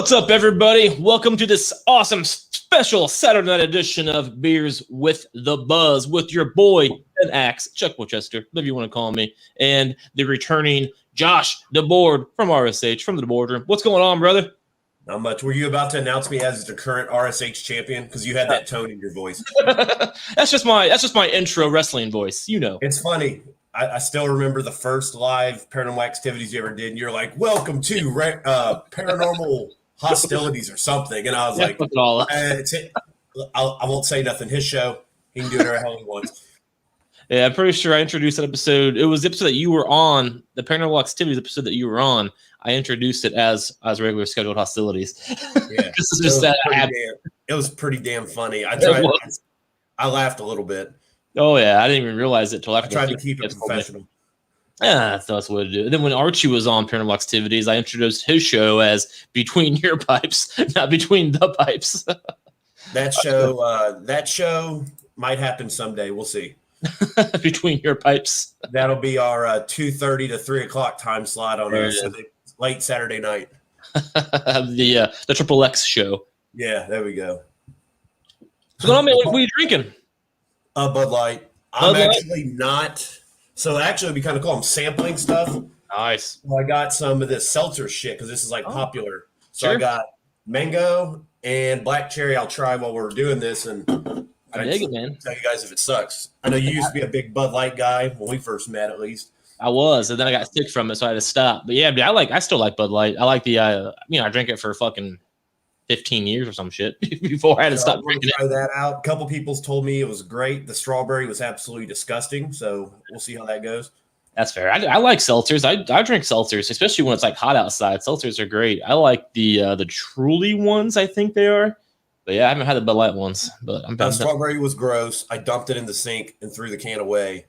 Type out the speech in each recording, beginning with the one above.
What's up, everybody? Welcome to this awesome special Saturday night edition of Beers with the Buzz with your boy, Ben Axe, Chuck Winchester, whatever you want to call me, and the returning Josh DeBoard from RSH, from the boardroom. What's going on, brother? Not much. Were you about to announce me as the current RSH champion? Because you had that tone in your voice. That's just my intro wrestling voice, you know. It's funny. I still remember the first live paranormal activities you ever did, and you're like, "Welcome to paranormal hostilities" or something, and I was like, I won't say nothing. His show, he can do whatever the hell he wants. Yeah, I'm pretty sure I introduced that episode. It was the episode that you were on, the paranormal activities episode that you were on. I introduced it as regular scheduled hostilities. Yeah, it was pretty damn funny. I laughed a little bit. Oh yeah, I didn't even realize it till after. I tried to keep it professional. Yeah, that's what I do. And then when Archie was on Paranormal Activities, I introduced his show as Between Your Pipes, not Between the Pipes. That show might happen someday. We'll see. Between Your Pipes. That'll be our 2:30 to 3 o'clock time slot on late Saturday night. The Triple X show. Yeah, there we go. So, what are you drinking? Bud Light. Actually not. So actually, it'd be kind of cool. I'm sampling stuff. Nice. Well, I got some of this seltzer shit because this is popular. So sure. I got mango and black cherry. I'll try while we're doing this, and I dig it, man. Tell you guys if it sucks. I know you used to be a big Bud Light guy when we first met, at least. I was, and then I got sick from it, so I had to stop. But yeah, I still like Bud Light. I like the, I drank it for fucking 15 years or some shit before I had to stop drinking try that out. A couple people's told me it was great. The strawberry was absolutely disgusting, so we'll see how that goes. That's fair. I like seltzers. I drink seltzers, especially when it's like hot outside. Seltzers are great. I like the Truly ones, I think they are. But yeah, I haven't had the Bud Light ones. But the strawberry was gross. I dumped it in the sink and threw the can away.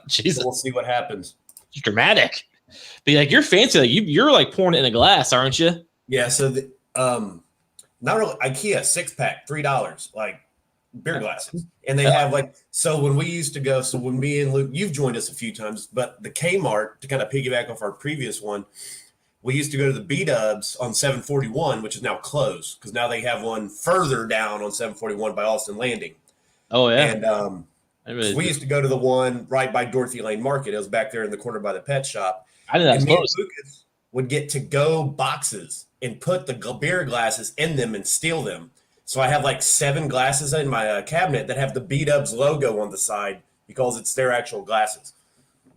Jesus. So we'll see what happens. It's dramatic. But like you're fancy, like you're like pouring it in a glass, aren't you? Yeah. So not really. IKEA 6-pack, $3, like beer glasses, and they have so when we used to go. So when me and Luke, you've joined us a few times, but the Kmart, to kind of piggyback off our previous one, we used to go to the B-Dubs on 741, which is now closed because now they have one further down on 741 by Austin Landing. Oh yeah, and we used to go to the one right by Dorothy Lane Market. It was back there in the corner by the pet shop. I didn't know. Lucas would get to-go boxes and put the beer glasses in them and steal them. So I have 7 glasses in my cabinet that have the B-Dubs logo on the side because it's their actual glasses.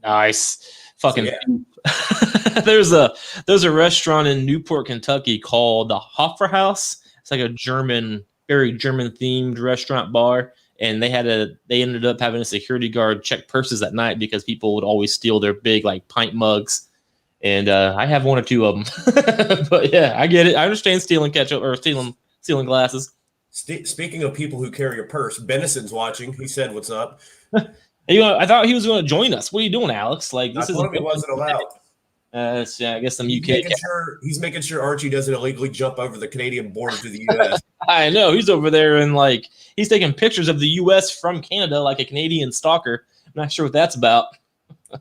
Nice. Fucking. So, yeah. There's a restaurant in Newport, Kentucky called the Hoffer House. It's like a very German themed restaurant bar. And they ended up having a security guard check purses at night because people would always steal their big pint mugs. And I have 1 or 2 of them. But yeah, I get it. I understand stealing ketchup or stealing glasses. Speaking of people who carry a purse, Benison's watching. He said, "What's up?" I thought he was going to join us. What are you doing, Alex? This I told him it wasn't allowed. Yeah, I guess some UK. He's making sure Archie doesn't illegally jump over the Canadian border to the U.S. I know. He's over there and he's taking pictures of the U.S. from Canada like a Canadian stalker. I'm not sure what that's about.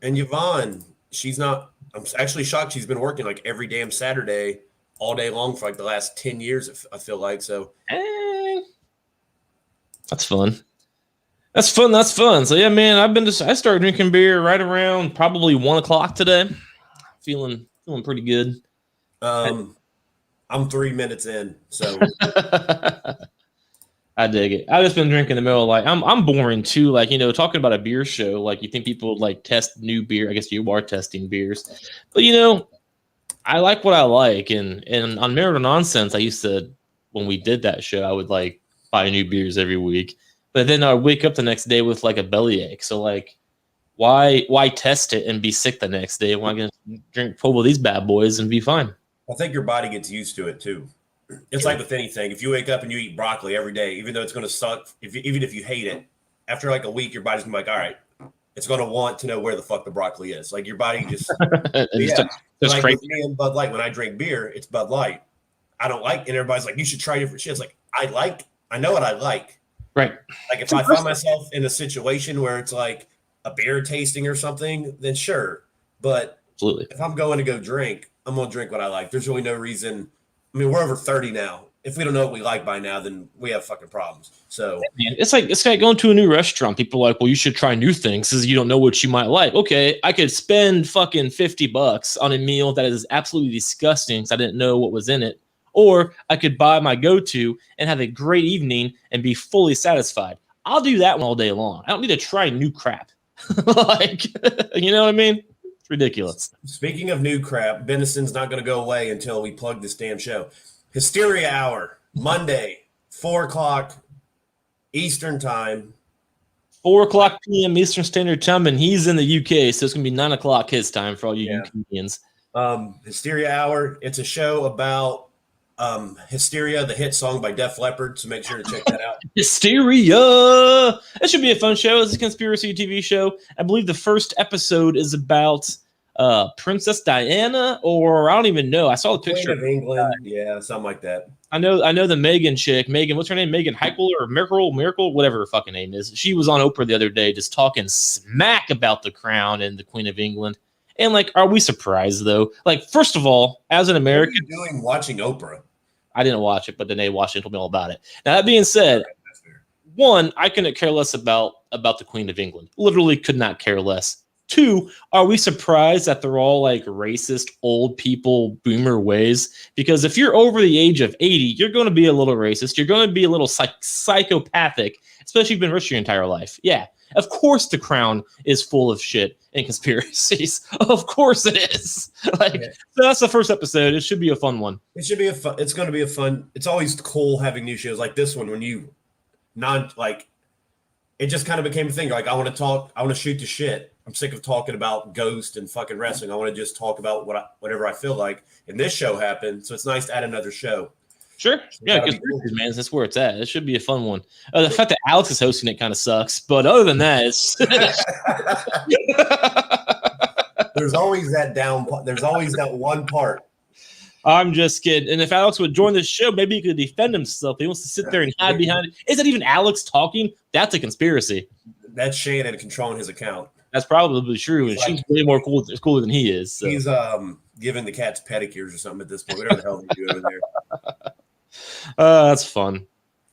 And Yvonne, she's not. I'm actually shocked she's been working every damn Saturday all day long for the last 10 years, I feel like. So that's fun. That's fun. So yeah, man, I started drinking beer right around probably 1 o'clock today. Feeling pretty good. I'm 3 minutes in, so I dig it. I've just been drinking in the middle I'm boring too. Talking about a beer show, you think people would test new beer. I guess you are testing beers. But I like what I like. And on Merit or Nonsense, I used to, when we did that show, I would buy new beers every week. But then I'd wake up the next day with a bellyache. So why test it and be sick the next day? Why can I drink full of these bad boys and be fine? I think your body gets used to it too. It's like with anything. If you wake up and you eat broccoli every day, even though it's going to suck, even if you hate it, after a week, your body's going to be all right, it's going to want to know where the fuck the broccoli is. Your body just Just crazy. With me and Bud Light, when I drink beer, it's Bud Light. I don't like, and everybody's you should try different shit. It's I know what I like. Right. If I find myself in a situation where it's a beer tasting or something, then sure. But absolutely, if I'm going to go drink, I'm going to drink what I like. There's really no reason I mean, we're over 30 now. If we don't know what we like by now, then we have fucking problems. So Man, it's like going to a new restaurant. People are like, well, you should try new things because you don't know what you might like. Okay, I could spend fucking $50 on a meal that is absolutely disgusting because I didn't know what was in it. Or I could buy my go-to and have a great evening and be fully satisfied. I'll do that one all day long. I don't need to try new crap. Like, you know what I mean? It's ridiculous. speaking of new crap, Benison's not going to go away until we plug this damn show. Hysteria Hour, Monday, 4 o'clock Eastern Time. 4 o'clock p.m. Eastern Standard Time, and he's in the UK, so it's gonna be 9 o'clock his time for all you UKians. Hysteria Hour. It's a show about Hysteria, the hit song by Def Leppard. So make sure to check that out. Hysteria. That should be a fun show. It's a conspiracy TV show. I believe the first episode is about Princess Diana, or I don't even know. I saw the picture of England. Yeah, something like that. I know the Megan chick. Megan, what's her name? Megan Heichel or Miracle, whatever her fucking name is. She was on Oprah the other day just talking smack about the crown and the Queen of England. And like, are we surprised though? Like, first of all, as an American, what are you doing watching Oprah? I didn't watch it, but then they watched it and told me all about it. Now that being said, one, I couldn't care less about the Queen of England. Literally could not care less. Two, are we surprised that they're all like racist old people boomer ways? Because if you're over the age of 80, you're going to be a little racist. You're going to be a little psychopathic, especially if you've been rich your entire life. Yeah, of course the crown is full of shit and conspiracies. Of course it is. Like, so that's the first episode. It should be a fun one. It should be it's going to be a fun. It's always cool having new shows like this one when you it just kind of became a thing. Like, I want to talk. I want to shoot the shit. I'm sick of talking about Ghost and fucking wrestling. I want to just talk about whatever I feel like. And this show happened, so it's nice to add another show. Sure. Yeah, cool. Man, that's where it's at. It should be a fun one. The fact that Alex is hosting it kind of sucks, but other than that, it's there's always that There's always that one part. I'm just kidding. And if Alex would join the show, maybe he could defend himself. He wants to sit there and hide behind it. Is that even Alex talking? That's a conspiracy. That's Shannon controlling his account. That's probably true, and she's way more cooler than he is. So. He's giving the cats pedicures or something at this point. Whatever the hell they do over there. That's fun.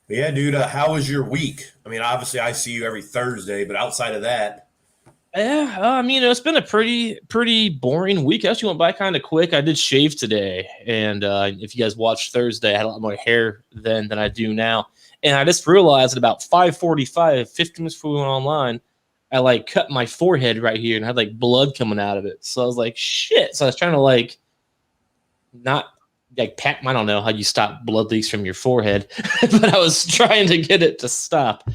But yeah, dude. How was your week? I mean, obviously, I see you every Thursday, but outside of that, yeah, I mean, it's been a pretty boring week. Actually, went by kind of quick. I did shave today, and if you guys watched Thursday, I had a lot more hair than I do now. And I just realized at about 5:45, 15 minutes before we went online, I like cut my forehead right here and had like blood coming out of it. So I was like, shit. So I was trying to like not like pat. I don't know how you stop blood leaks from your forehead, but I was trying to get it to stop.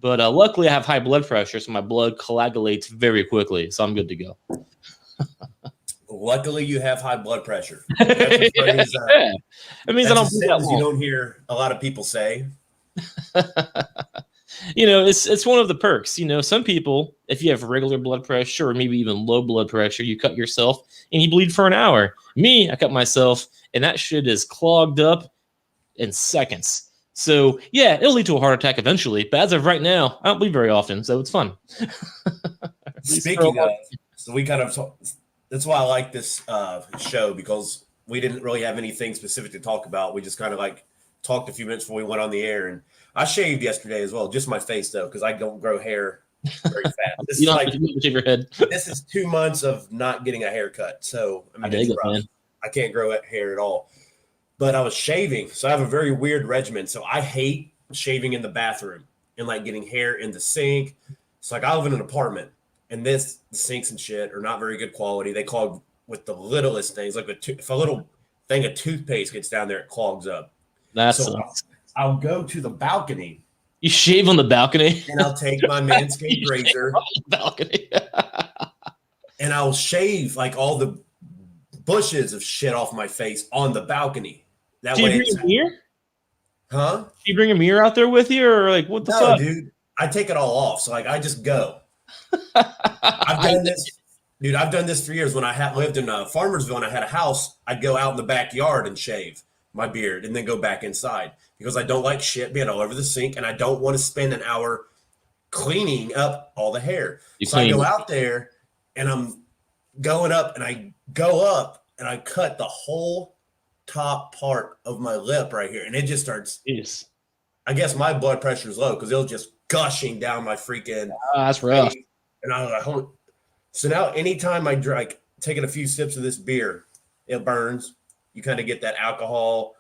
But luckily I have high blood pressure, so my blood coagulates very quickly. So I'm good to go. Luckily you have high blood pressure. Yeah. It means I don't do that long. You don't hear a lot of people say. You know, it's one of the perks. You know, some people, if you have regular blood pressure or maybe even low blood pressure, you cut yourself and you bleed for an hour. Me, I cut myself and that shit is clogged up in seconds. So yeah, it'll lead to a heart attack eventually. But as of right now, I don't bleed very often, so it's fun. Speaking of, so we kind of that's why I like this show, because we didn't really have anything specific to talk about. We just kind of like talked a few minutes before we went on the air, and I shaved yesterday as well, just my face though, because I don't grow hair very fast. This you is don't have to shave your head. This is 2 months of not getting a haircut, so I mean, I can't grow hair at all. But I was shaving, so I have a very weird regimen. So I hate shaving in the bathroom and like getting hair in the sink. So like I live in an apartment, and the sinks and shit are not very good quality. They clog with the littlest things, like if a little thing of toothpaste gets down there, it clogs up. I'll go to the balcony. You shave on the balcony? And I'll take my Manscaped razor. On the balcony. And I'll shave like all the bushes of shit off my face on the balcony. That way. Do you bring a mirror? Huh? Do you bring a mirror out there with you, or like what the fuck? No, dude. I take it all off. So like I just go. I've done this. Dude, I've done this for years. When I lived in Farmersville and I had a house, I'd go out in the backyard and shave my beard and then go back inside, because I don't like shit being all over the sink, and I don't want to spend an hour cleaning up all the hair. I go out there and I'm going up, and I go up and I cut the whole top part of my lip right here, and it just starts. Jeez. I guess my blood pressure is low because it was just gushing down my freaking. That's rough. And I was like, "Holy!" So now, anytime I drink, taking a few sips of this beer, it burns. You kind of get that alcohol.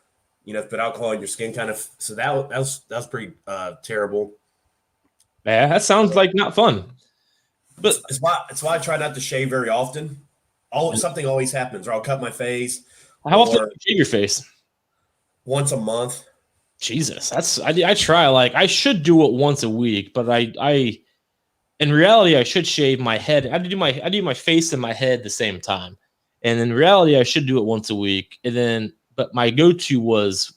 Put alcohol in your skin, kind of. So that was pretty terrible. Yeah, that sounds like not fun. But it's why I try not to shave very often. Something always happens, or I'll cut my face. How often do you shave your face? Once a month. Jesus, I try. Like, I should do it once a week, but I in reality I should shave my head. I do my face and my head at the same time, and in reality I should do it once a week. But my go-to was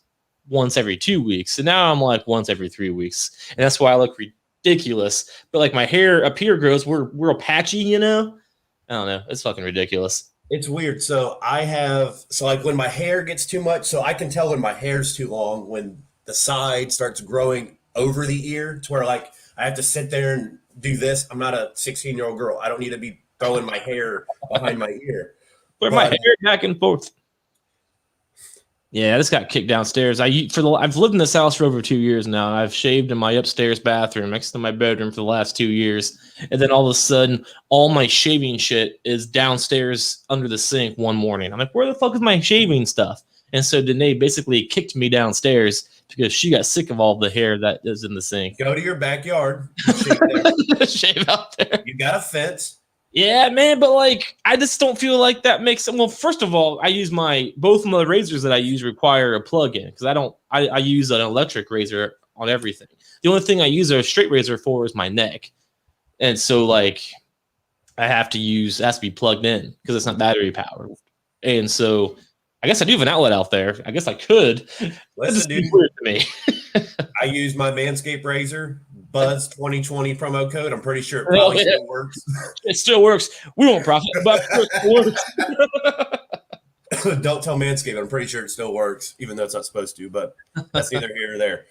once every 2 weeks, and now I'm like once every 3 weeks, and that's why I look ridiculous. But like my hair up here grows, we're patchy, I don't know. It's fucking ridiculous. It's weird. So like when my hair gets too much, so I can tell when my hair's too long when the side starts growing over the ear to where like I have to sit there and do this. I'm not a 16-year-old girl. I don't need to be throwing my hair behind my ear. My hair back and forth. Yeah, I just got kicked downstairs. I've lived in this house for over 2 years now, and I've shaved in my upstairs bathroom next to my bedroom for the last 2 years. And then all of a sudden, all my shaving shit is downstairs under the sink one morning. I'm like, where the fuck is my shaving stuff? And so Danae basically kicked me downstairs because she got sick of all the hair that is in the sink. Go to your backyard, shave there. Shave out there. You got a fence. Yeah, man, but like I just don't feel like that makes it. Well, first of all, I use both of the razors that I use require a plug-in because I use an electric razor on everything. The only thing I use a straight razor for is my neck, and so like I have to be plugged in because it's not battery powered. And so I guess I do have an outlet out there. I guess I could. Listen, dude, weird to me. I use my Manscaped razor. Buzz 2020 promo code. I'm pretty sure it probably still works. It still works. We won't profit, but it works. Don't tell Manscaped. I'm pretty sure it still works, even though it's not supposed to. But that's neither here or there.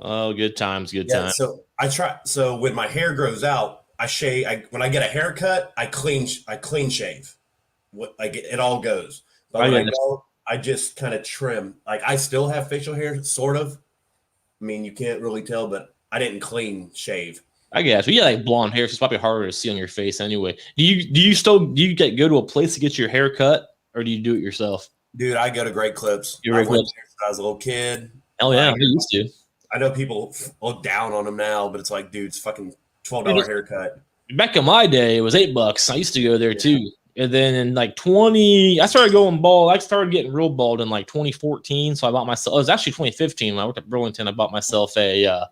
Oh, good times, good times. So I try. So when my hair grows out, I shave. When I get a haircut, I clean shave. It all goes. But when I go, I just kind of trim. Like I still have facial hair, sort of. I mean, you can't really tell, but I didn't clean shave. I guess. But yeah, like blonde hair, so it's probably harder to see on your face anyway. Do you go to a place to get your hair cut, or do you do it yourself? Dude, I go to Great Clips. I went there since I was a little kid. Oh yeah, I used to. I know people look down on them now, but it's like, dude, it's fucking $12 haircut. Back in my day, it was $8. I used to go there too. And then in like I started going bald. I started getting real bald in like 2014. So I bought myself, it was actually 2015 when I worked at Burlington. I bought myself a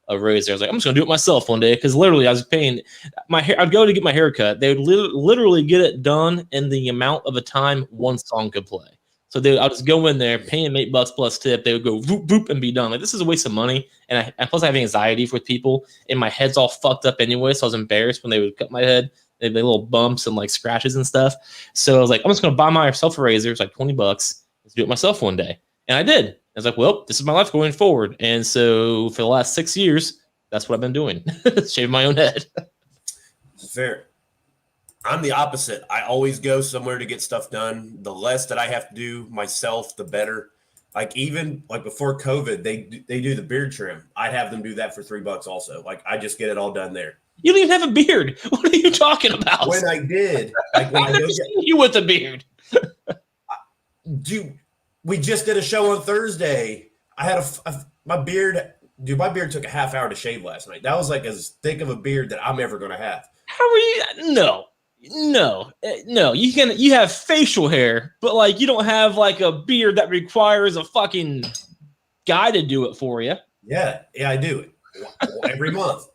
razor. I was like, I'm just going to do it myself one day. Because literally I was paying my hair. I'd go to get my hair cut. They would literally get it done in the amount of a time one song could play. So I'll just go in there, pay them $8 plus tip. They would go voop, voop, and be done. Like, this is a waste of money. And plus I have anxiety with people. And my head's all fucked up anyway. So I was embarrassed when they would cut my head. They'd be little bumps and like scratches and stuff. So I was like, I'm just going to buy myself a razor. It's like $20. Let's do it myself one day. And I did. I was like, well, this is my life going forward. And so for the last 6 years, that's what I've been doing. Shave my own head. Fair. I'm the opposite. I always go somewhere to get stuff done. The less that I have to do myself, the better. Like even like before COVID, they do the beard trim. I'd have them do that for $3 also. Like I just get it all done there. You don't even have a beard. What are you talking about? When I did, like when I've never seen you with a beard. Dude, we just did a show on Thursday. I had my beard. Dude, my beard took a half hour to shave last night. That was like as thick of a beard that I'm ever gonna have. How are you? No. You have facial hair, but like you don't have like a beard that requires a fucking guy to do it for you. Yeah, I do it every month.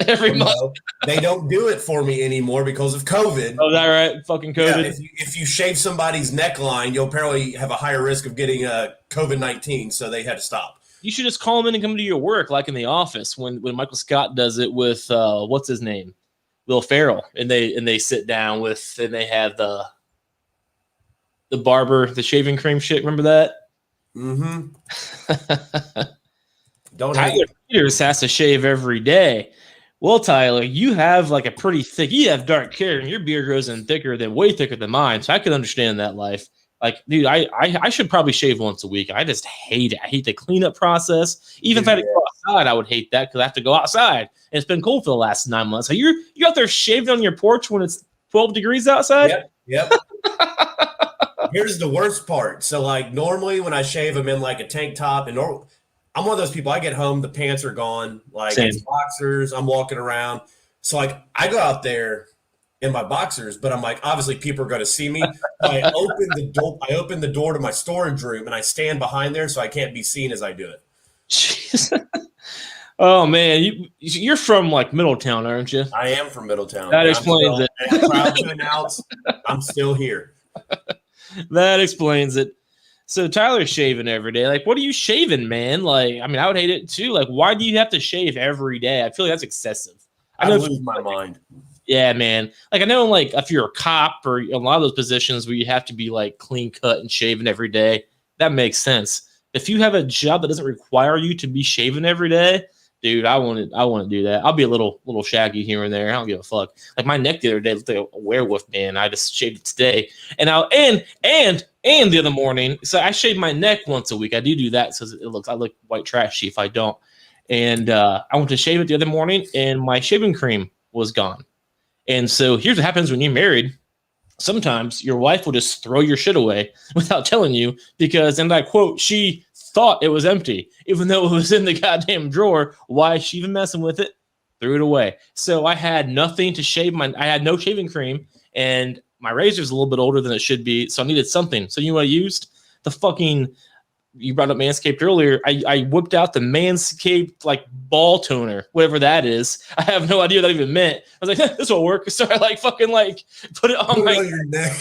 Every month. They don't do it for me anymore because of COVID. Oh, is that right? Fucking COVID. Yeah, if you shave somebody's neckline, you'll apparently have a higher risk of getting COVID-19, so they had to stop. You should just call them in and come to your work, like in The Office, when Michael Scott does it with what's his name, Will Ferrell, and they sit down with and they have the barber, the shaving cream shit. Remember that? Mm-hmm. Tyler Peters has to shave every day. Well, Tyler, you have like you have dark hair and your beard grows in way thicker than mine. So I can understand that life. Like, dude, I should probably shave once a week. I just hate it. I hate the cleanup process. Even if I had to go outside, I would hate that because I have to go outside. And it's been cold for the last 9 months. So you're out there shaving on your porch when it's 12 degrees outside? Yep. Here's the worst part. So, like, normally when I shave, I'm in like a tank top, and I'm one of those people. I get home, the pants are gone, like it's boxers. I'm walking around, so like I go out there in my boxers, but I'm like, obviously people are going to see me. So I open the door. I open the door to my storage room, and I stand behind there so I can't be seen as I do it. Jeez. Oh man, you're from like Middletown, aren't you? I am from Middletown. That explains it. I'm proud to announce I'm still here. That explains it. So Tyler's shaving every day. Like, what are you shaving, man? Like, I mean, I would hate it too. Like, why do you have to shave every day? I feel like that's excessive. I lose my mind. Yeah, man. Like, I know, like, if you're a cop or a lot of those positions where you have to be like clean cut and shaving every day, that makes sense. If you have a job that doesn't require you to be shaving every day, dude, I want to do that. I'll be a little shaggy here and there. I don't give a fuck. Like my neck the other day looked like a werewolf, man. I just shaved it today, and the other morning. So I shave my neck once a week. I do that, so I look white trashy if I don't. And I went to shave it the other morning, and my shaving cream was gone. And so here's what happens when you're married. Sometimes your wife will just throw your shit away without telling you because, and I quote, she thought it was empty, even though it was in the goddamn drawer. Why is she even messing with it? Threw it away. So I had nothing to shave I had no shaving cream, and my razor's a little bit older than it should be, so I needed something. So you know what I used? The fucking, you brought up Manscaped earlier. I whipped out the Manscaped like ball toner, whatever that is. I have no idea what that even meant. I was like, this will work. So I fucking put it on your neck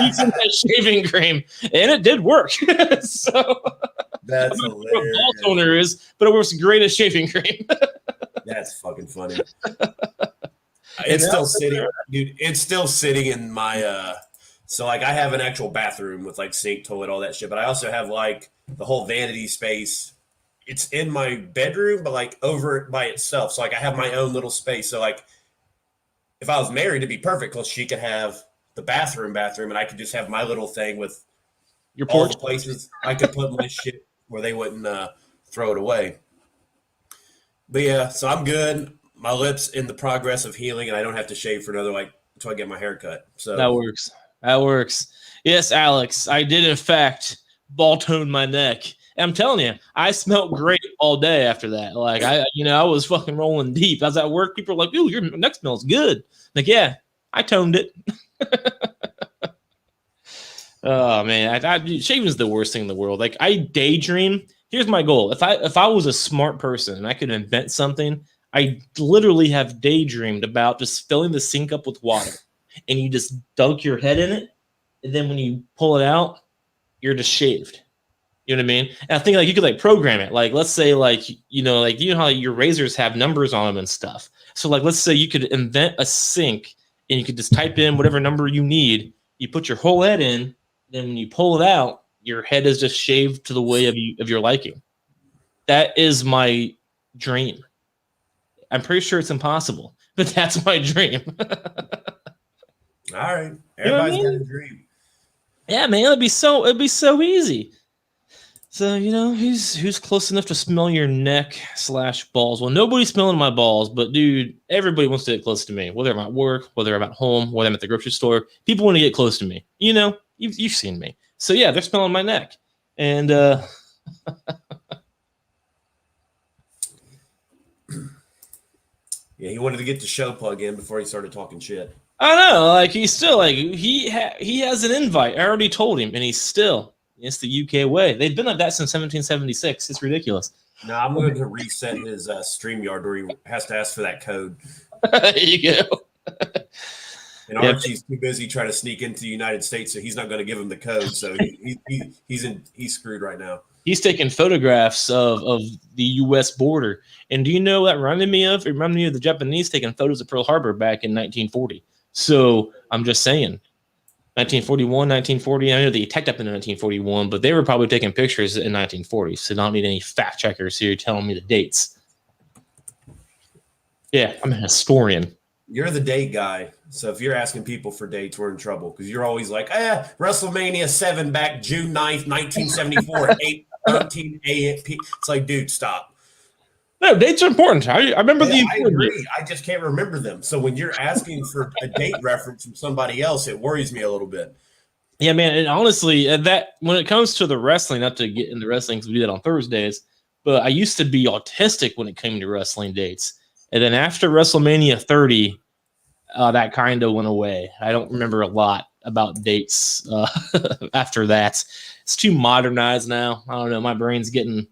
using that shaving cream, and it did work. So that's hilarious. What ball toner is, but it works great as shaving cream. That's fucking funny. It's still sitting, dude. It's still sitting in my so like I have an actual bathroom with like sink, toilet, all that shit, but I also have like the whole vanity space. It's in my bedroom, but like over it by itself. So like I have my own little space. So like if I was married, it'd be perfect because she could have the bathroom, and I could just have my little thing with your porch. All the places I could put my shit where they wouldn't throw it away. But yeah, so I'm good. My lips in the progress of healing, and I don't have to shave for another until I get my hair cut. So that works. That works. Yes, Alex, I did in fact ball tone my neck. And I'm telling you, I smelled great all day after that. Like I was fucking rolling deep. I was at work. People were like, "Ooh, your neck smells good." Like, yeah, I toned it. Oh man, shaving is the worst thing in the world. Like I daydream. Here's my goal. If I was a smart person and I could invent something, I literally have daydreamed about just filling the sink up with water, and you just dunk your head in it, and then when you pull it out, you're just shaved. You know what I mean? And I think you could program it. Like let's say you know how your razors have numbers on them and stuff. So let's say you could invent a sink, and you could just type in whatever number you need. You put your whole head in, then when you pull it out, your head is just shaved to the way of your liking. That is my dream. I'm pretty sure it's impossible, but that's my dream. All right. Everybody's got a dream. Yeah, man, it'd be so easy. So, who's close enough to smell your neck / balls? Well, nobody's smelling my balls, but dude, everybody wants to get close to me. Whether I'm at work, whether I'm at home, whether I'm at the grocery store, people want to get close to me. You've seen me. So yeah, they're smelling my neck. And yeah, he wanted to get the show plug in before he started talking shit. I know, he's still he has an invite. I already told him, and it's the UK way. They've been like that since 1776. It's ridiculous. No, I'm going to reset his StreamYard where he has to ask for that code. There you go. And Archie's too busy trying to sneak into the United States, so he's not going to give him the code. So he's screwed right now. He's taking photographs of the U.S. border. And do you know what that reminded me of? It reminded me of the Japanese taking photos of Pearl Harbor back in 1940. So I'm just saying, 1941, 1940. I know they attacked up in 1941, but they were probably taking pictures in 1940. So I don't need any fact checkers here telling me the dates. Yeah, I'm a historian. You're the date guy. So if you're asking people for dates, we're in trouble because you're always like, WrestleMania 7 back June 9th, 1974, 8:13 a.m. It's like, dude, stop. No, dates are important. I remember the I agree. I just can't remember them. So when you're asking for a date reference from somebody else, it worries me a little bit. Yeah, man. And honestly, that when it comes to the wrestling, not to get into wrestling because we do that on Thursdays, but I used to be autistic when it came to wrestling dates. And then after WrestleMania 30, that kind of went away. I don't remember a lot about dates after that. It's too modernized now. I don't know. My brain's getting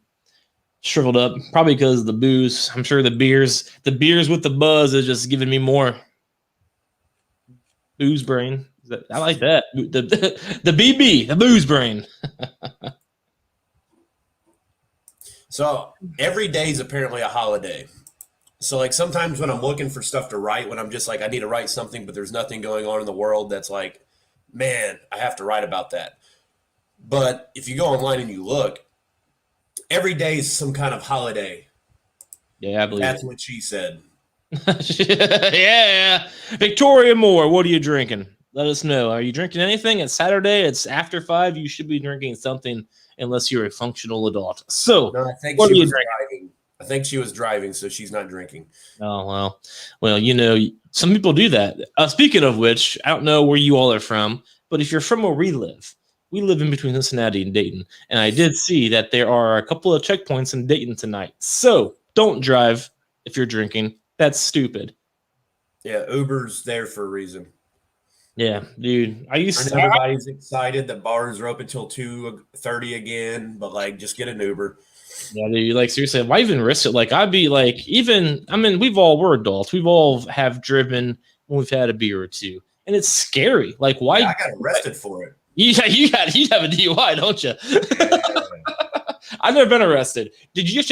shriveled up, probably because of the booze. I'm sure the beers with the buzz is just giving me more booze brain. I like that. The BB, the booze brain. So every day is apparently a holiday. So like sometimes when I'm looking for stuff to write, when I'm just like, I need to write something, but there's nothing going on in the world that's like, man, I have to write about that. But if you go online and you look, every day is some kind of holiday. Yeah, I believe that's what she said. Yeah. Victoria Moore, what are you drinking? Let us know. Are you drinking anything? It's Saturday. It's after 5. You should be drinking something unless you're a functional adult. So, no, I think what she are you was drinking? driving. I think she was driving, so she's not drinking. Oh, well, you know, some people do that. Speaking of which, I don't know where you all are from, but if you're from where we live in between Cincinnati and Dayton, and I did see that there are a couple of checkpoints in Dayton tonight. So don't drive if you're drinking. That's stupid. Yeah, Uber's there for a reason. Yeah, dude. Everybody's excited that bars are open until 2:30 again, but like, just get an Uber. Yeah, dude. Like, seriously, why even risk it? Like, I'd be like, we're adults. We've all have driven when we've had a beer or two, and it's scary. Like, why? Yeah, I got arrested for it. Yeah, you have a DUI, don't you? Yeah. I've never been arrested. Did you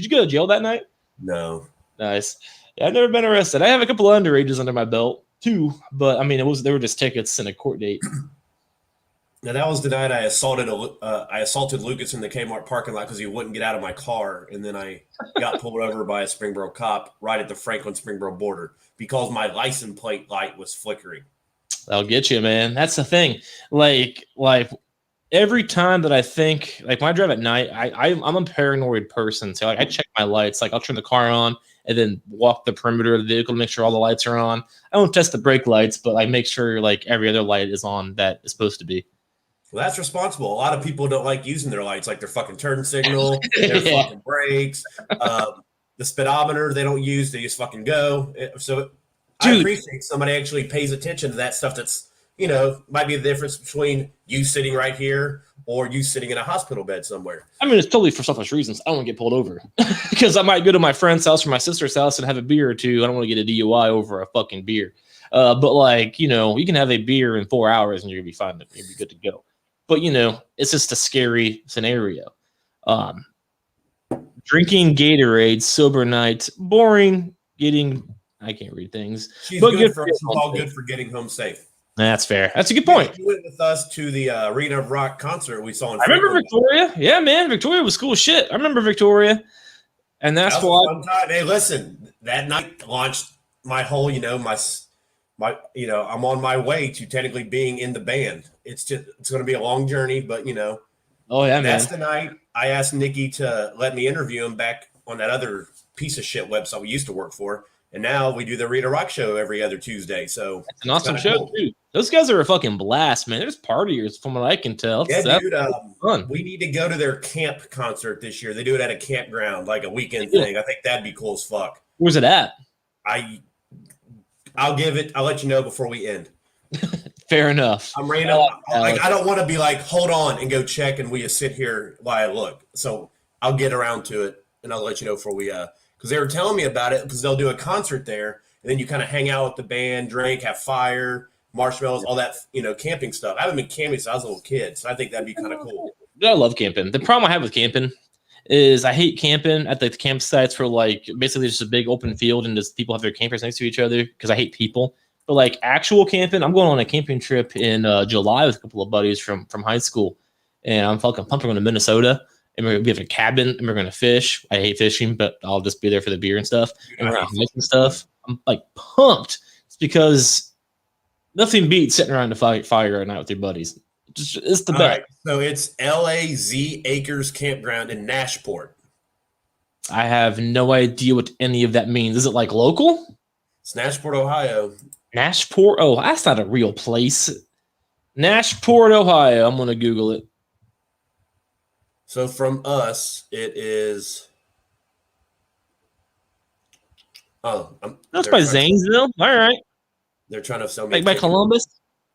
go to jail that night? No. Nice. Yeah, I've never been arrested. I have a couple of underages under my belt too, but I mean, they were just tickets and a court date. Now that was the night I assaulted Lucas in the Kmart parking lot because he wouldn't get out of my car, and then I got pulled over by a Springboro cop right at the Franklin-Springboro border because my license plate light was flickering. That'll get you, man. That's the thing. Like every time that I think, like when I drive at night, I'm a paranoid person. So like, I check my lights. Like I'll turn the car on and then walk the perimeter of the vehicle to make sure all the lights are on. I don't test the brake lights, but I make sure like every other light is on that is supposed to be. Well, that's responsible. A lot of people don't like using their lights, like their fucking turn signal, their fucking brakes, the speedometer they don't use. They just fucking go. So I appreciate somebody actually pays attention to that stuff. That's, you know, might be the difference between you sitting right here or you sitting in a hospital bed somewhere. I mean, it's totally for selfish reasons. I don't want to get pulled over because I might go to my friend's house or my sister's house and have a beer or two. I don't want to get a DUI over a fucking beer. But like, you know, you can have a beer in 4 hours and you're gonna be fine. You'll be good to go. But you know, it's just a scary scenario. Drinking Gatorade, sober night, boring. I can't read things. She's good for all good for getting home safe. That's fair. That's a good point. You went with us to the Arena of Rock concert we saw in I remember Victoria. Yeah, man. Victoria was cool as shit. I remember Victoria. And that's why. Hey, listen, that night launched my whole, you know, I'm on my way to technically being in the band. It's going to be a long journey, but you know. Oh yeah, man. That's the night I asked Nikki to let me interview him back on that other piece of shit website we used to work for. And now we do the Arena Rock show every other Tuesday. So it's an awesome show, too. Those guys are a fucking blast, man. There's partiers from what I can tell. Yeah, dude. Fun. We need to go to their camp concert this year. They do it at a campground, like a weekend thing. I think that'd be cool as fuck. Where's it at? I'll let you know before we end. Fair enough. I'm ready to, I don't want to be like, hold on and go check and we just sit here while I look. So I'll get around to it and I'll let you know before we because they were telling me about it because they'll do a concert there and then you kind of hang out with the band, drink, have fire, marshmallows, all that, you know, camping stuff. I haven't been camping since I was a little kid, so I think that'd be kind of cool. I love camping. The problem I have with camping is I hate camping at the campsites for like basically just a big open field and just people have their campers next to each other because I hate people. But like actual camping, I'm going on a camping trip in July with a couple of buddies from high school, and I'm fucking pumped. We're going to Minnesota. And we have a cabin, and we're going to fish. I hate fishing, but I'll just be there for the beer and stuff. And we're going to hike and stuff. I'm like pumped It's because nothing beats sitting around the fire at night with your buddies. It's the All best. right. So it's LAZ Acres Campground in Nashport. I have no idea what any of that means. Is it like local? It's Nashport, Ohio. Nashport? Oh, that's not a real place. Nashport, Ohio. I'm going to Google it. So from us, it is. Oh, that's by Zanesville. All right. They're trying to sell me. Like by Columbus?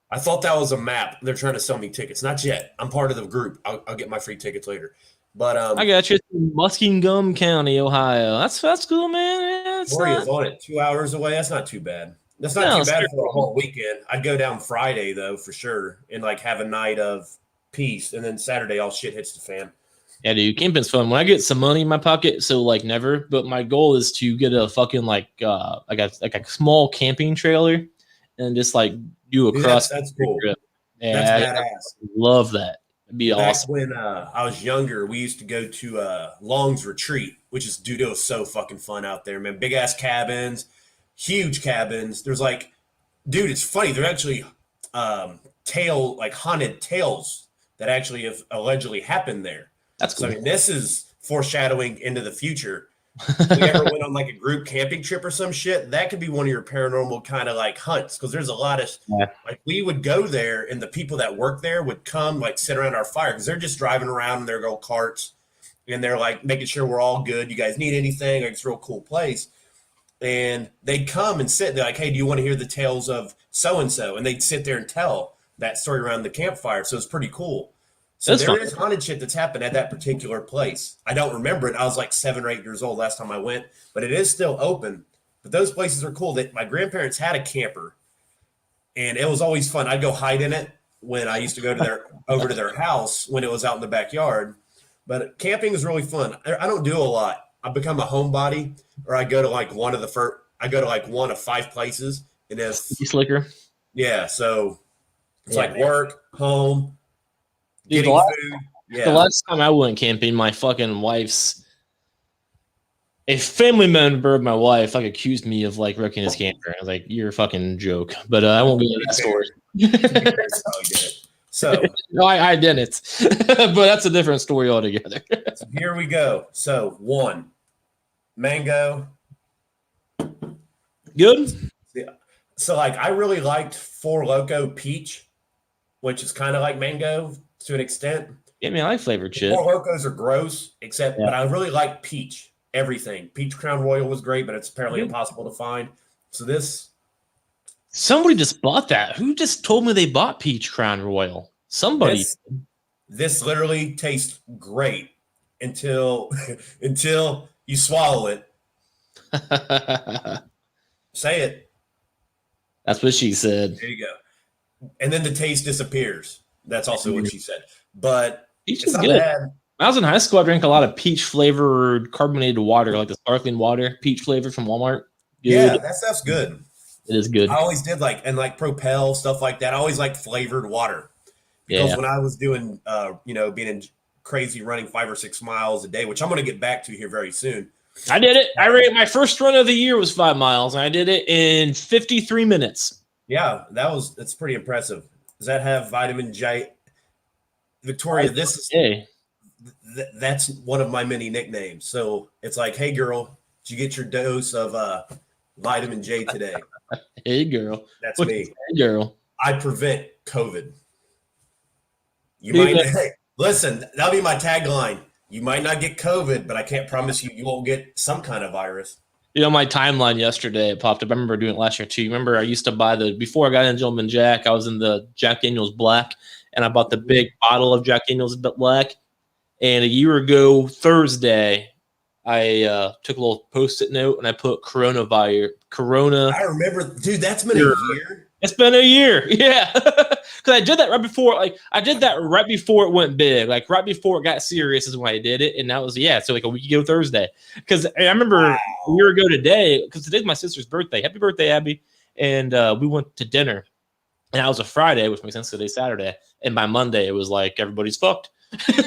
I thought that was a map. They're trying to sell me tickets. Not yet. I'm part of the group. I'll get my free tickets later. But I got you. Muskingum County, Ohio. That's cool, man. Yeah, Gloria's on it. 2 hours away. That's not too bad. That's not too bad for a whole weekend. I'd go down Friday though, for sure, and like have a night of peace, and then Saturday all shit hits the fan. Yeah, dude, camping's fun. When I get some money in my pocket, so like never, but my goal is to get a fucking like a small camping trailer and just like do a cross. That's cool. Trip. Yeah, that's badass. Love that. It'd be awesome. When I was younger, we used to go to Long's Retreat, which is, dude, it was so fucking fun out there, man. Big ass cabins, huge cabins. There's like, dude, it's funny. They're actually haunted tales that actually have allegedly happened there. That's cool. So, I mean, this is foreshadowing into the future. If we ever went on like a group camping trip or some shit, that could be one of your paranormal kind of like hunts, because there's a lot of like we would go there and the people that work there would come like sit around our fire because they're just driving around in their little carts and they're like making sure we're all good. You guys need anything? Like, it's a real cool place. And they'd come and sit. They're like, hey, do you want to hear the tales of so and so? And they'd sit there and tell that story around the campfire. So it's pretty cool. So there is haunted shit that's happened at that particular place. I don't remember it. I was like 7 or 8 years old last time I went, but it is still open. But those places are cool. My grandparents had a camper, and it was always fun. I'd go hide in it when I used to go to over to their house when it was out in the backyard. But camping is really fun. I don't do a lot. I become a homebody, or I go to like one of 5 places, and if slicker. Yeah, so it's like work, home. Dude, the last time I went camping, my fucking a family member of my wife like accused me of like wrecking his camper. I was like, "You're a fucking joke," but I won't get into that story. So no, I didn't, but that's a different story altogether. So here we go. So 1, mango, good. So like I really liked Four Loko peach, which is kind of like mango to an extent. Yeah, I mean, I like flavored shit. Four Locos are gross, but I really like peach. Everything. Peach Crown Royal was great, but it's apparently impossible to find. So somebody just bought that. Who just told me they bought Peach Crown Royal? Somebody. This literally tastes great until you swallow it. Say it. That's what she said. There you go. And then the taste disappears. That's also what she said. But peach is good. Bad. When I was in high school, I drank a lot of peach flavored carbonated water, like the sparkling water, peach flavor from Walmart. Good. Yeah, that stuff's good. It is good. I always did like Propel, stuff like that. I always liked flavored water. Because when I was doing, being in crazy running 5 or 6 miles a day, which I'm going to get back to here very soon. I did it. My first run of the year was 5 miles, and I did it in 53 minutes. Yeah, that's pretty impressive. Does that have vitamin J? Victoria, that's one of my many nicknames. So it's like, hey girl, did you get your dose of vitamin J today? Hey girl. That's me. Hey girl. I prevent COVID. Listen, that'll be my tagline. You might not get COVID, but I can't promise you won't get some kind of virus. My timeline yesterday, it popped up. I remember doing it last year too. You remember I used to buy before I got in Gentleman Jack, I was in the Jack Daniels Black, and I bought the big bottle of Jack Daniels Black. And a year ago, Thursday, I took a little Post-it note and I put Corona. I remember, dude, that's been a year. It's been a year, yeah. Because I did that right before. It went big. Like right before it got serious is when I did it, and that was so like a week ago Thursday. Because I remember a year ago today, because today's my sister's birthday. Happy birthday, Abby! And we went to dinner, and that was a Friday, which makes sense today's Saturday. And by Monday, it was like everybody's fucked.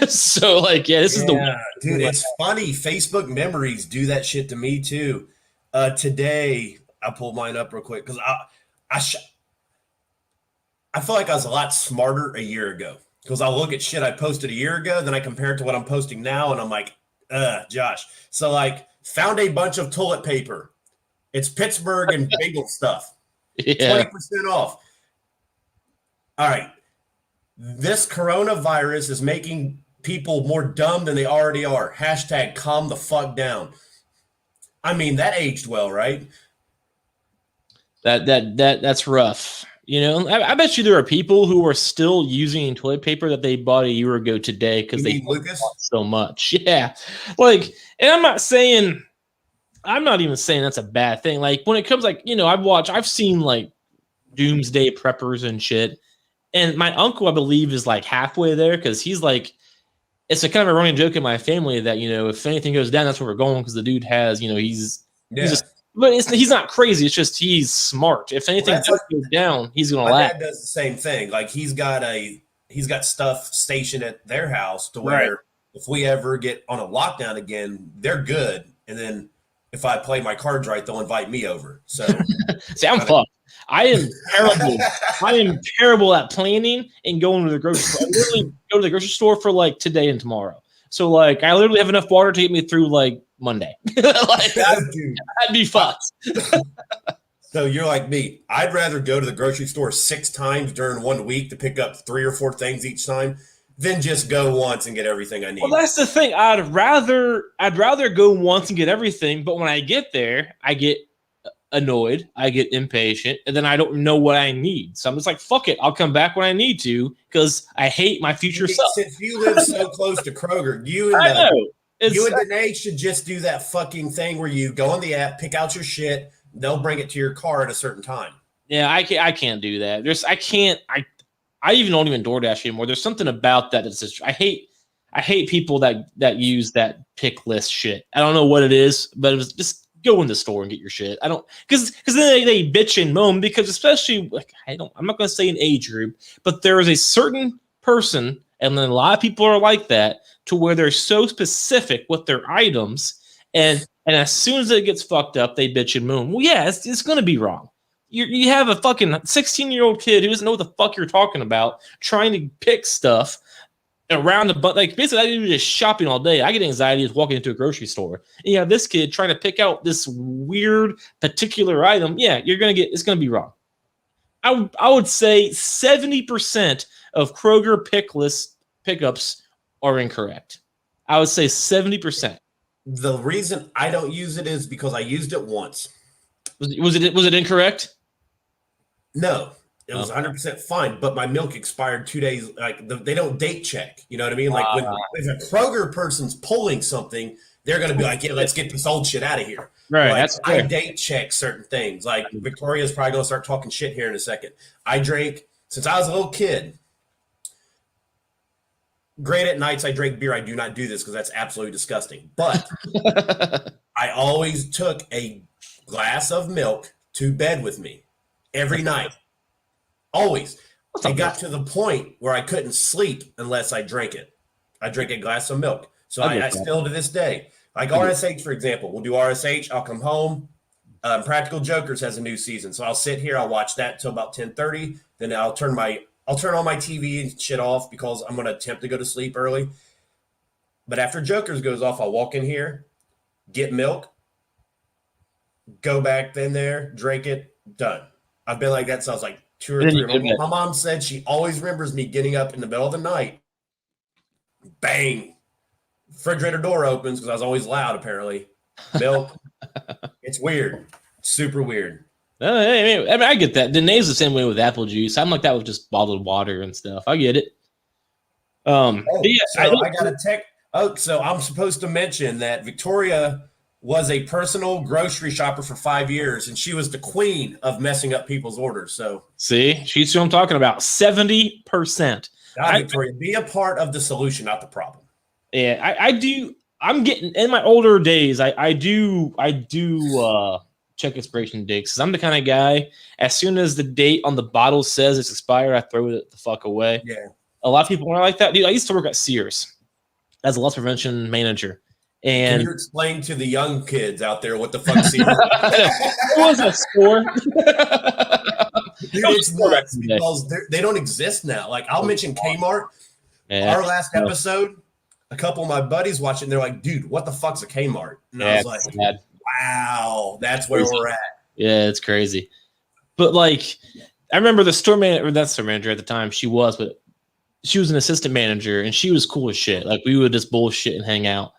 So this is the week. Dude. It's funny. Facebook memories do that shit to me too. Today, I pulled mine up real quick because I feel like I was a lot smarter a year ago because I'll look at shit I posted a year ago, then I compare it to what I'm posting now, and I'm like, Josh. So like, found a bunch of toilet paper. It's Pittsburgh and bagel stuff. Yeah. 20% off. All right. This coronavirus is making people more dumb than they already are. Hashtag calm the fuck down. I mean, that aged well, right? That's rough. You know, I bet you there are people who are still using toilet paper that they bought a year ago today because they bought so much. Yeah. Like, and I'm not even saying that's a bad thing. Like when it comes like, you know, I've seen like doomsday preppers and shit. And my uncle, I believe, is like halfway there because he's like, it's a kind of a running joke in my family that, you know, if anything goes down, that's where we're going because the dude has, you know, but he's not crazy. It's just he's smart. If anything goes down, he's gonna laugh. My dad does the same thing. Like he's got stuff stationed at their house to where if we ever get on a lockdown again, they're good. And then if I play my cards right, they'll invite me over. So see, I'm fucked. I am terrible. I am terrible at planning and going to the grocery store. I literally go to the grocery store for like today and tomorrow. So like I literally have enough water to get me through like Monday. Like I'd be fucked. So you're like me. I'd rather go to the grocery store 6 times during 1 week to pick up 3 or 4 things each time than just go once and get everything I need. Well, that's the thing. I'd rather go once and get everything, but when I get there, I get annoyed, I get impatient, and then I don't know what I need. So I'm just like, fuck it. I'll come back when I need to because I hate my future self. Since you live so close to Kroger, you and Danae should just do that fucking thing where you go on the app, pick out your shit, they'll bring it to your car at a certain time. Yeah, I can't do that. I even don't even DoorDash anymore. There's something about that that's just, I hate people that use that pick list shit. I don't know what it is, but it was just go in the store and get your shit. I don't because then they bitch and moan because especially like I'm not going to say an age group, but there is a certain person, and then a lot of people are like that to where they're so specific with their items, and as soon as it gets fucked up, they bitch and moan. Well, yeah, it's going to be wrong. You have a fucking 16-year-old kid who doesn't know what the fuck you're talking about, trying to pick stuff around the but like basically I do just shopping all day. I get anxiety just walking into a grocery store. And you have this kid trying to pick out this weird particular item. Yeah, it's gonna be wrong. I would say 70% of Kroger pickups are incorrect. I would say 70%. The reason I don't use it is because I used it once. Was it incorrect? No. It was 100% fine, but my milk expired 2 days. Like they don't date check. You know what I mean? Like if a Kroger person's pulling something, they're going to be like, yeah, let's get this old shit out of here. Right. Like, I date check certain things. Like Victoria's probably going to start talking shit here in a second. I drank since I was a little kid. Great at nights, I drink beer. I do not do this because that's absolutely disgusting. But I always took a glass of milk to bed with me every night. Always. It got to the point where I couldn't sleep unless I drank it. I drink a glass of milk. So I still to this day. Like RSH, for example. We'll do RSH. I'll come home. Practical Jokers has a new season. So I'll sit here. I'll watch that until about 10:30. Then I'll turn all my TV and shit off because I'm going to attempt to go to sleep early. But after Jokers goes off, I'll walk in here, get milk, go back in there, drink it, done. I've been like that since I was like 2 or 3. My mom said she always remembers me getting up in the middle of the night. Bang. Refrigerator door opens because I was always loud, apparently. Milk. It's weird. Super weird. I mean, I get that. Danae's the same way with apple juice. I'm like that with just bottled water and stuff. I get it. I got a tech. Oh, so I'm supposed to mention that Victoria was a personal grocery shopper for 5 years, and she was the queen of messing up people's orders. So see, she's who I'm talking about. 70%. Victoria, be a part of the solution, not the problem. Yeah, I do. I'm getting in my older days. I do check expiration dates because I'm the kind of guy. As soon as the date on the bottle says it's expired, I throw it the fuck away. Yeah, a lot of people aren't like that. Dude, I used to work at Sears as a loss prevention manager. And can you explain to the young kids out there what the fuck Sears it was a store. Dude, it's nuts because they don't exist now. Like, I'll mention Kmart. Yeah. Our last episode, a couple of my buddies watching, they're like, dude, what the fuck's a Kmart? And I was like, wow, that's where we're at. Yeah, it's crazy. But like, I remember the store manager, or that store manager at the time, she was an assistant manager, and she was cool as shit. Like, we would just bullshit and hang out.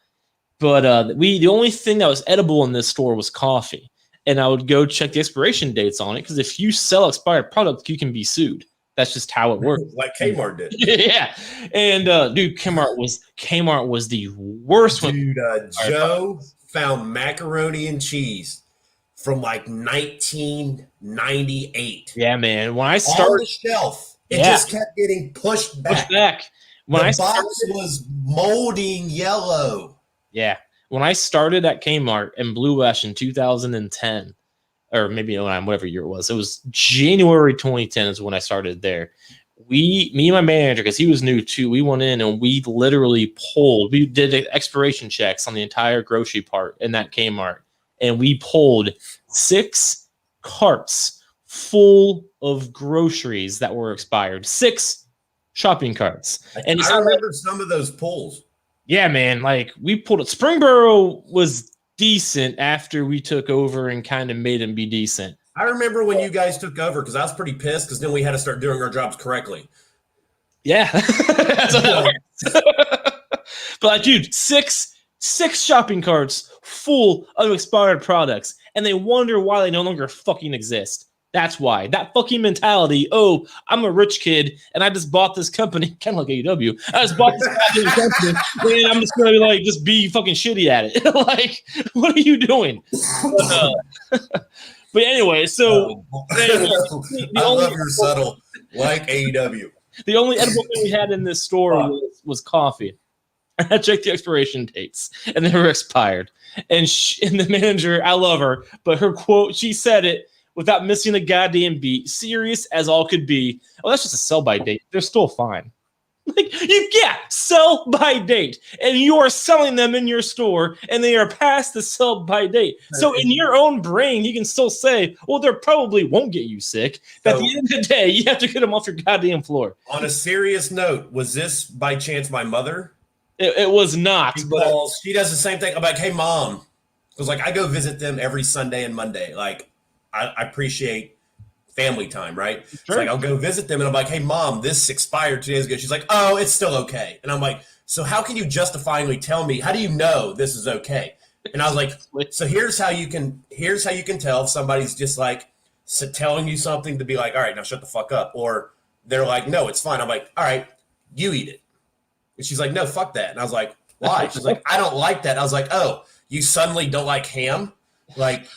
But the only thing that was edible in this store was coffee, and I would go check the expiration dates on it because if you sell expired products, you can be sued. That's just how it works. Like Kmart did. Yeah, and dude, Kmart was the worst one. Dude, Joe found macaroni and cheese from like 1998. Yeah, man. When I started on the shelf, it just kept getting pushed back. When the box was molding yellow. Yeah, when I started at Kmart in Blue Ash in 2010. Or maybe whatever year it was January 2010 is when I started there. Me and my manager, because he was new too, we went in and we literally we did expiration checks on the entire grocery part in that Kmart. And we pulled 6 carts full of groceries that were expired. 6 shopping carts. And I remember some of those pulls. Yeah, man. Like, we pulled it. Springboro was decent after we took over and kind of made him be decent. I remember when you guys took over because I was pretty pissed because then we had to start doing our jobs correctly. Yeah. That's what that But like, dude, six shopping carts full of expired products, and they wonder why they no longer fucking exist. That's why. That fucking mentality, oh, I'm a rich kid, and I just bought this company, kind of like AEW. I just bought this company, and I'm just going to just be fucking shitty at it. Like, what are you doing? But anyway, so... I love your subtle, like AEW. The only edible thing we had in this store was coffee. I checked the expiration dates, and they were expired. And the manager, I love her, but her quote, she said it without missing a goddamn beat, serious as all could be. Oh, that's just a sell-by date. They're still fine. Like, sell by date, and you are selling them in your store, and they are past the sell by date. So in your own brain, you can still say, well, they probably won't get you sick. But at the end of the day, you have to get them off your goddamn floor. On a serious note, was this by chance my mother? It was not. Because she does the same thing. I'm like, hey, Mom. Because I go visit them every Sunday and Monday. Like, I appreciate family time, right? Sure. It's like, I'll go visit them, and I'm like, hey, Mom, this expired 2 days ago. She's like, oh, it's still okay. And I'm like, so how can you justifyingly tell me, how do you know this is okay? And I was like, so here's how you can tell if somebody's just like telling you something to be like, all right, now shut the fuck up. Or they're like, no, it's fine. I'm like, all right, you eat it. And she's like, no, fuck that. And I was like, why? She's like, I don't like that. And I was like, oh, you suddenly don't like ham? Like,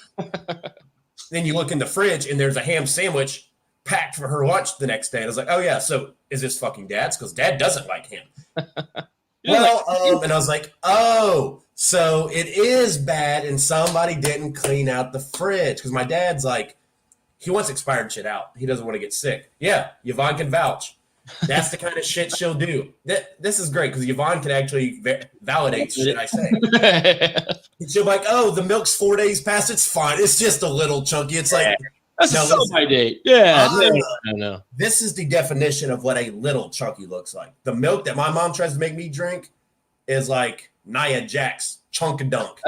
then you look in the fridge and there's a ham sandwich packed for her lunch the next day. And I was like, oh, yeah, so is this fucking Dad's? Because Dad doesn't like ham. And I was like, oh, so it is bad and somebody didn't clean out the fridge. Because my dad's like, he wants expired shit out. He doesn't want to get sick. Yeah, Yvonne can vouch. That's the kind of shit she'll do. This is great because Yvonne can actually validate shit I say. And she'll be like, oh, the milk's 4 days past. It's fine. It's just a little chunky. It's like, that's a sell-by date. Yeah. No. This is the definition of what a little chunky looks like. The milk that my mom tries to make me drink is like Nia Jax chunk-a-dunk.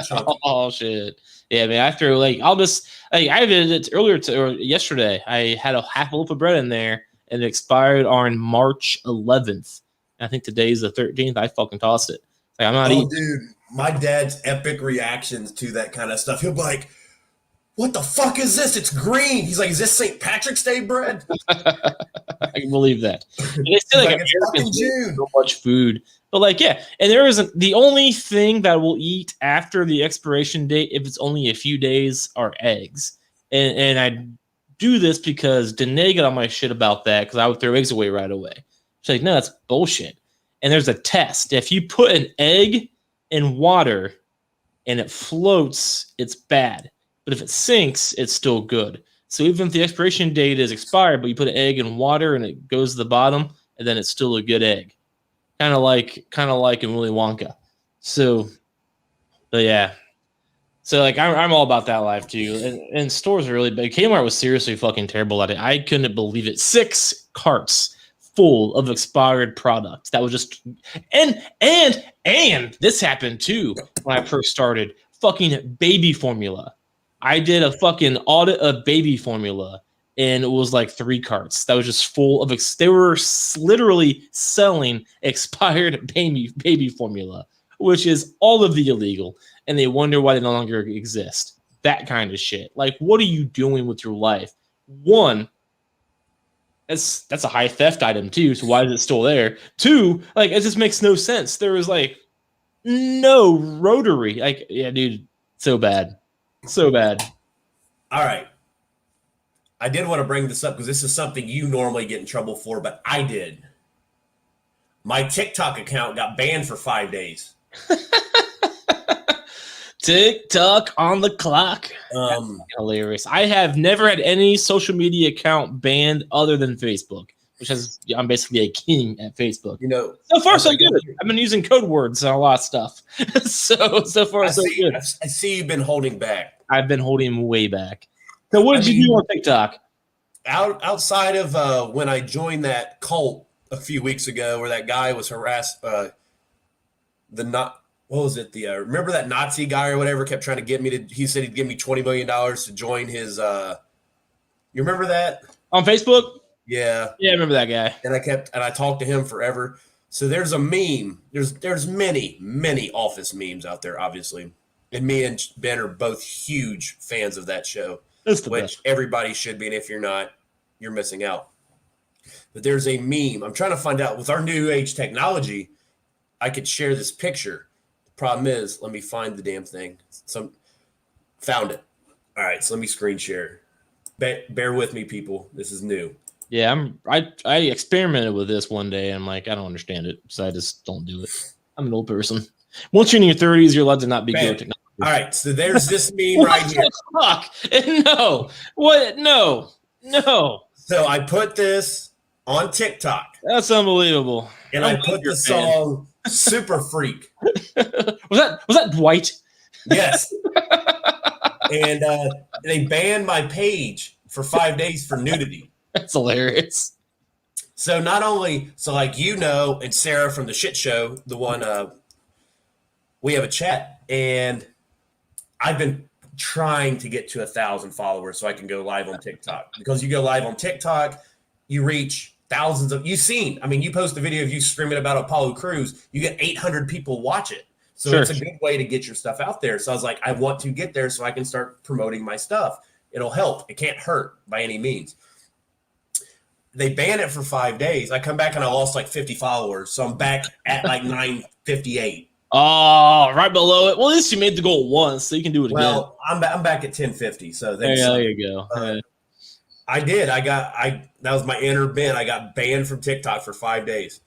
Oh, shit. Yeah, man. After, I did it earlier or yesterday. I had a half a loaf of bread in there. And it expired on March 11th. I think today's the 13th. I fucking tossed it. I'm not eating. Dude, my dad's epic reactions to that kind of stuff. He'll be like, what the fuck is this? It's green. He's like, is this St. Patrick's Day bread? I can believe that. And they say it's fucking June. So much food. But and there isn't the only thing that we'll eat after the expiration date, if it's only a few days, are eggs. And I do this because Danae got on my shit about that because I would throw eggs away right away. She's like, no, that's bullshit. And there's a test. If you put an egg in water and it floats, it's bad. But if it sinks, it's still good. So even if the expiration date is expired, but you put an egg in water and it goes to the bottom, and then it's still a good egg. Kind of like in Willy Wonka. So, but yeah. So like I'm all about that life too. And stores are really big. Kmart was seriously fucking terrible at it. I couldn't believe it. 6 carts full of expired products. That was just and this happened too when I first started. Fucking baby formula. I did a fucking audit of baby formula and it was like 3 carts that was just full of they were literally selling expired baby formula, which is all of the illegal, and they wonder why they no longer exist. That kind of shit. Like, what are you doing with your life? One, that's a high theft item too, so why is it still there? 2, like, it just makes no sense. There was like no rotary. Like, yeah, dude, so bad. So bad. All right. I did want to bring this up because this is something you normally get in trouble for, but I did. My TikTok account got banned for 5 days. TikTok on the clock. Hilarious. I have never had any social media account banned other than Facebook, which is I'm basically a king at Facebook. You know, so far so good. I've been using code words on a lot of stuff. so far so good. I see you've been holding back. I've been holding way back. So what did you do on TikTok? Outside of when I joined that cult a few weeks ago, where that guy was harassed, what was it? Remember that Nazi guy or whatever kept trying to get me to. He said he'd give me $20 million to join his. You remember that on Facebook? Yeah, I remember that guy. And I talked to him forever. So there's a meme. There's many Office memes out there, obviously, and me and Ben are both huge fans of that show. That's the which best. Everybody should be, and if you're not, you're missing out. But there's a meme. I'm trying to find out with our new age technology, I could share this picture. The problem is, let me find the damn thing. Found it. All right, so let me screen share. Bear with me, people. This is new. Yeah, I experimented with this one day. And I'm like, I don't understand it, so I just don't do it. I'm an old person. Once you're in your 30s, you're allowed to not be good at technology. All right, so there's this meme right here. Fuck? No. What? No. So I put this on TikTok. That's unbelievable. And I put the song Super Freak. Was that Dwight? Yes. And they banned my page for 5 days for nudity. That's hilarious. So not only, like and Sarah from the shit show, the one we have a chat, and I've been trying to get to 1,000 followers so I can go live on TikTok. Because you go live on TikTok, you reach thousands of. You post a video of you screaming about Apollo Crews, you get 800 people watch it. So It's a good way to get your stuff out there. So I was like, I want to get there so I can start promoting my stuff. It'll help. It can't hurt by any means. They ban it for 5 days. I come back and I lost like 50 followers. So I'm back at like 958. Oh, right below it. Well, at least you made the goal once, so you can do it again. Well, I'm back at 1050. So there you go. I did. That was my inner Ben. I got banned from TikTok for 5 days.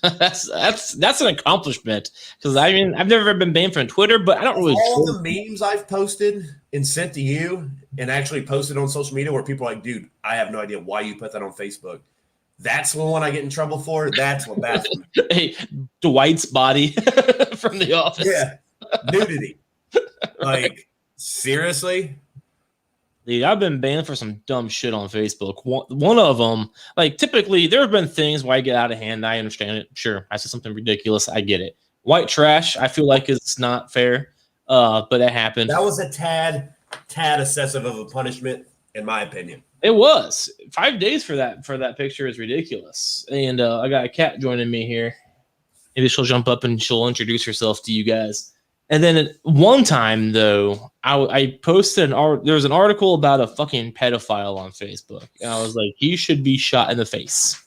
that's an accomplishment, because I've never been banned from Twitter, but I don't really. All the memes I've posted and sent to you and actually posted on social media where people are like, dude, I have no idea why you put that on Facebook. That's the one I get in trouble for. That's what baffles me. Hey, Dwight's body from The Office. Yeah, nudity. Like, seriously? Dude, I've been banned for some dumb shit on Facebook. One of them, like, typically there have been things where I get out of hand. I understand it. Sure, I said something ridiculous. I get it. White trash, I feel like it's not fair, but that happened. That was a tad excessive of a punishment, in my opinion. It was 5 days for that picture is ridiculous. And I got a cat joining me here. Maybe she'll jump up and she'll introduce herself to you guys. And then at one time, though, I posted there was an article about a fucking pedophile on Facebook. And I was like, he should be shot in the face.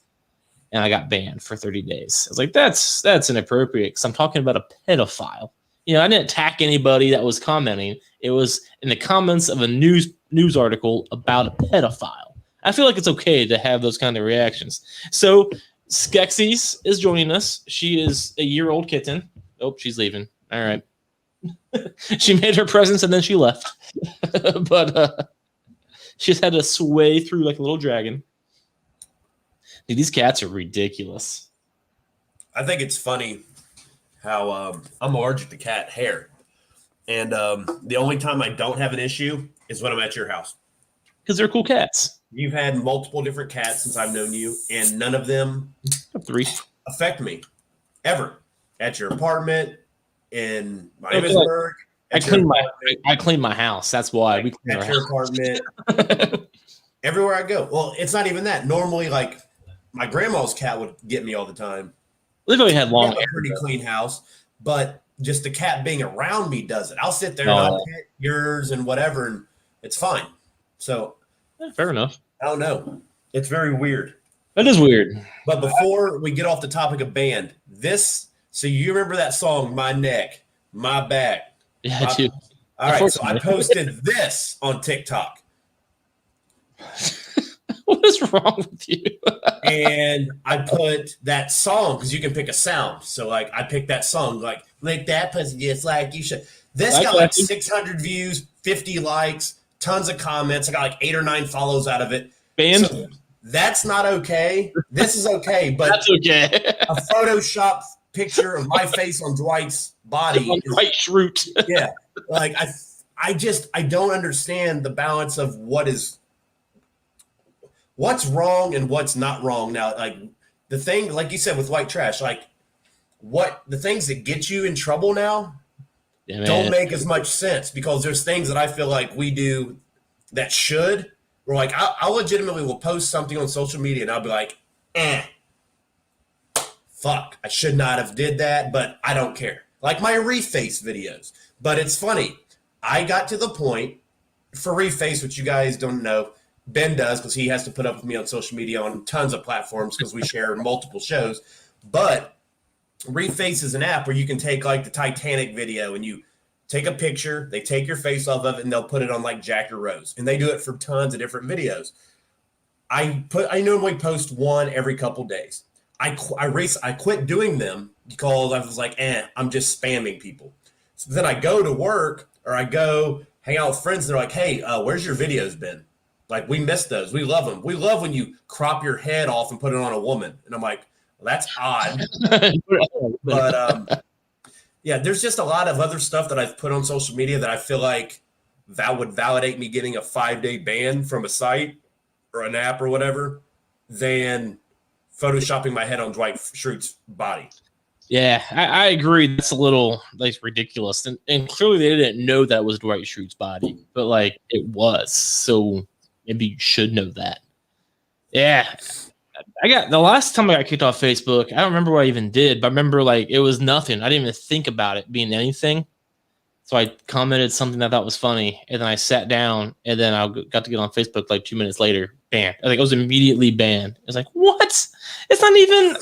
And I got banned for 30 days. I was like, that's inappropriate because I'm talking about a pedophile. I didn't attack anybody that was commenting. It was in the comments of a news article about a pedophile. I feel like it's okay to have those kind of reactions. So Skeksis is joining us. She is a year-old kitten. Oh, she's leaving. All right. She made her presence and then she left. But she's had to sway through like a little dragon. Dude, these cats are ridiculous. I think it's funny how I'm allergic to cat hair. And the only time I don't have an issue is when I'm at your house. Because they're cool cats. You've had multiple different cats since I've known you, and none of them 3 affect me ever. At your apartment, in Miamisburg. I clean my house. That's why we clean at your apartment. Everywhere I go. Well, it's not even that. Normally, like my grandma's cat would get me all the time. We've only had long, a pretty clean house, but just the cat being around me does it. I'll sit there and I'll pet yours and whatever, and it's fine. So, fair enough. I don't know. It's very weird. That is weird. But before we get off the topic of band, so you remember that song, My Neck, My Back? Yeah, I do. All right, so I posted this on TikTok. What is wrong with you? And I put that song because you can pick a sound. So, like, I picked that song, like that pussy just like you should. This got like 600 views, 50 likes, tons of comments. I got like 8 or 9 follows out of it. Band? So that's not okay. This is okay, but that's okay. A Photoshop picture of my face on Dwight's body. Dwight Schrute. Yeah. Like, I don't understand the balance of what's wrong and what's not wrong now. Like the thing, like you said, with white trash, like the things that get you in trouble now don't make as much sense because there's things that I feel like we do that should. We're like, I legitimately will post something on social media and I'll be like, fuck, I should not have did that, but I don't care. Like my reface videos. But it's funny. I got to the point for reface, which you guys don't know, Ben does because he has to put up with me on social media on tons of platforms because we share multiple shows. But Reface is an app where you can take like the Titanic video and you take a picture, they take your face off of it, and they'll put it on like Jack or Rose. And they do it for tons of different videos. I normally post one every couple days. I quit doing them because I was like, I'm just spamming people. So then I go to work or I go hang out with friends and they're like, hey, where's your videos been? Like, we miss those. We love them. We love when you crop your head off and put it on a woman. And I'm like, well, that's odd. But, yeah, there's just a lot of other stuff that I've put on social media that I feel like that would validate me getting a 5-day ban from a site or an app or whatever than photoshopping my head on Dwight Schrute's body. Yeah, I agree. That's a little ridiculous. And clearly they didn't know that was Dwight Schrute's body, but like it was. So maybe you should know that. Yeah. I got the last time I got kicked off Facebook, I don't remember what I even did, but I remember like it was nothing. I didn't even think about it being anything. So I commented something that I thought was funny, and then I sat down, and then I got to get on Facebook like 2 minutes later. Banned. I think I was immediately banned. I was like, "What? It's not even."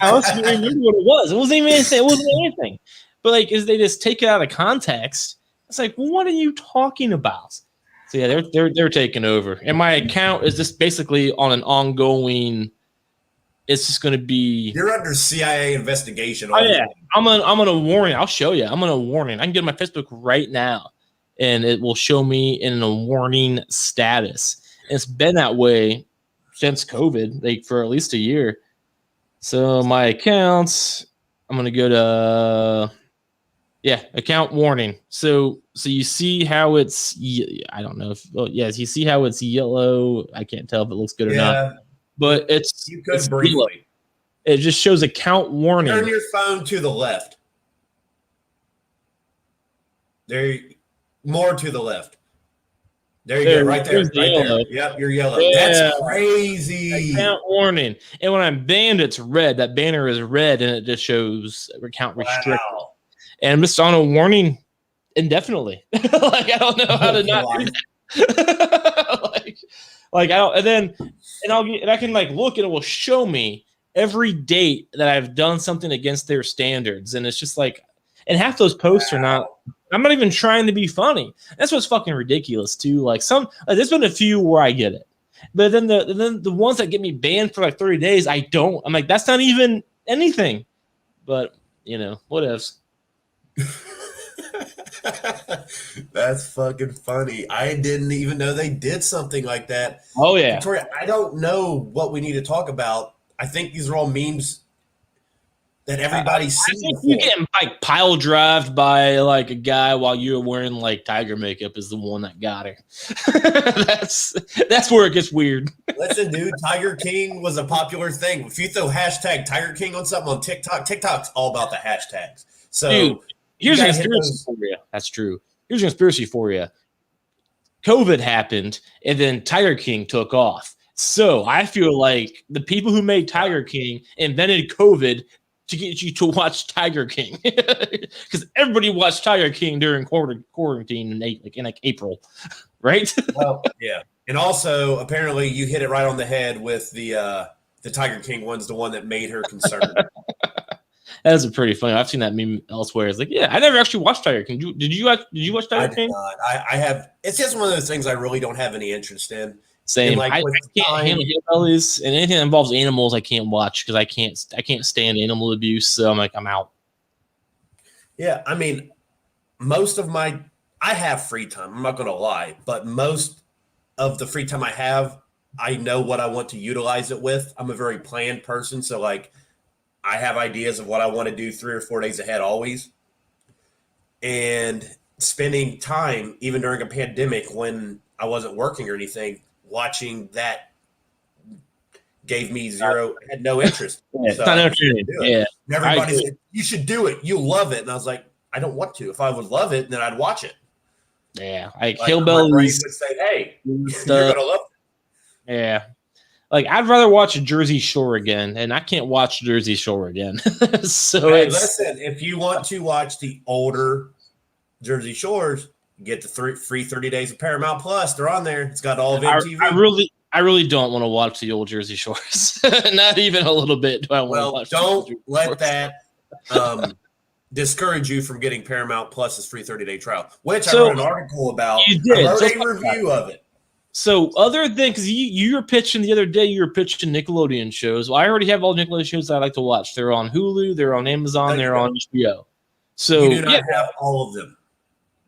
I don't even remember what it was. It wasn't even anything. It wasn't anything. But like, as they just take it out of context, it's like, what are you talking about? So yeah, they're taking over, and my account is just basically on an ongoing. It's just going to be. You're under CIA investigation. Oh yeah, I'm on a warning. I'll show you. I'm on a warning. I can get on my Facebook right now, and it will show me in a warning status. And it's been that way since COVID, like for at least a year. So my accounts, I'm going to go to account warning. So you see how it's. I don't know if. Oh yes, you see how it's yellow. I can't tell if it looks good or not. But it's you could briefly. It just shows account warning. Turn your phone to the left. More to the left. There you go, right there. Right there. Yep, you're yellow. Yeah. That's crazy. Account warning. And when I'm banned, it's red. That banner is red, and it just shows account restricted. Wow. And I'm just on a warning indefinitely. Like I don't know how to not do that. like I don't, and I can like look and it will show me every date that I've done something against their standards, and it's just like, and half those posts are not. I'm not even trying to be funny. That's what's fucking ridiculous too. Like there's been a few where I get it, but then the ones that get me banned for like 30 days, I don't. I'm like, that's not even anything. But what else? That's fucking funny. I didn't even know they did something like that. Oh yeah, Victoria, I don't know what we need to talk about. I think these are all memes. that everybody's I seen think before. you getting like pile drived by like a guy while you were wearing like tiger makeup is the one that got her. that's where it gets weird. Listen, dude, Tiger King was a popular thing. If you throw hashtag Tiger King on something on TikTok, TikTok's all about the hashtags. So Dude, here's a conspiracy for you. That's true. Here's a conspiracy for you. COVID happened, and then Tiger King took off. So I feel like the people who made Tiger King invented COVID to get you to watch Tiger King, because everybody watched Tiger King during quarantine in April, right? Well, yeah, and also apparently you hit it right on the head with the Tiger King one's the one that made her concerned. That's a pretty funny. I've seen that meme elsewhere. It's like, yeah, I never actually watched Tiger King. Did you watch Tiger King? Not. I have. It's just one of those things I really don't have any interest in. Same. Like, I can't handle hillbillies, and anything that involves animals I can't watch because I can't stand animal abuse. So I'm out. Yeah, I mean, I have free time. I'm not going to lie, but most of the free time I have, I know what I want to utilize it with. I'm a very planned person, so like I have ideas of what I want to do 3 or 4 days ahead always. And spending time, even during a pandemic when I wasn't working or anything, watching that gave me zero, had no interest. Yeah, so, it's not entertaining. Yeah. And everybody said, you should do it. You'll love it. And I was like, I don't want to. If I would love it, then I'd watch it. Yeah. Like hillbillies would say, hey, you're going to love it. Yeah. Like, I'd rather watch Jersey Shore again, and I can't watch Jersey Shore again. So hey, listen, if you want to watch the older Jersey Shores, get the free 30 days of Paramount Plus. They're on there. It's got all of MTV. I really don't want to watch the old Jersey Shores. Not even a little bit do I want to watch. Don't let that discourage you from getting Paramount Plus's free 30-day trial, which I wrote an article about. You did. I wrote a review of it. So other than, because you were pitching the other day, you were pitching Nickelodeon shows. Well, I already have all Nickelodeon shows that I like to watch. They're on Hulu, they're on Amazon, they're on HBO. So you do not have all of them.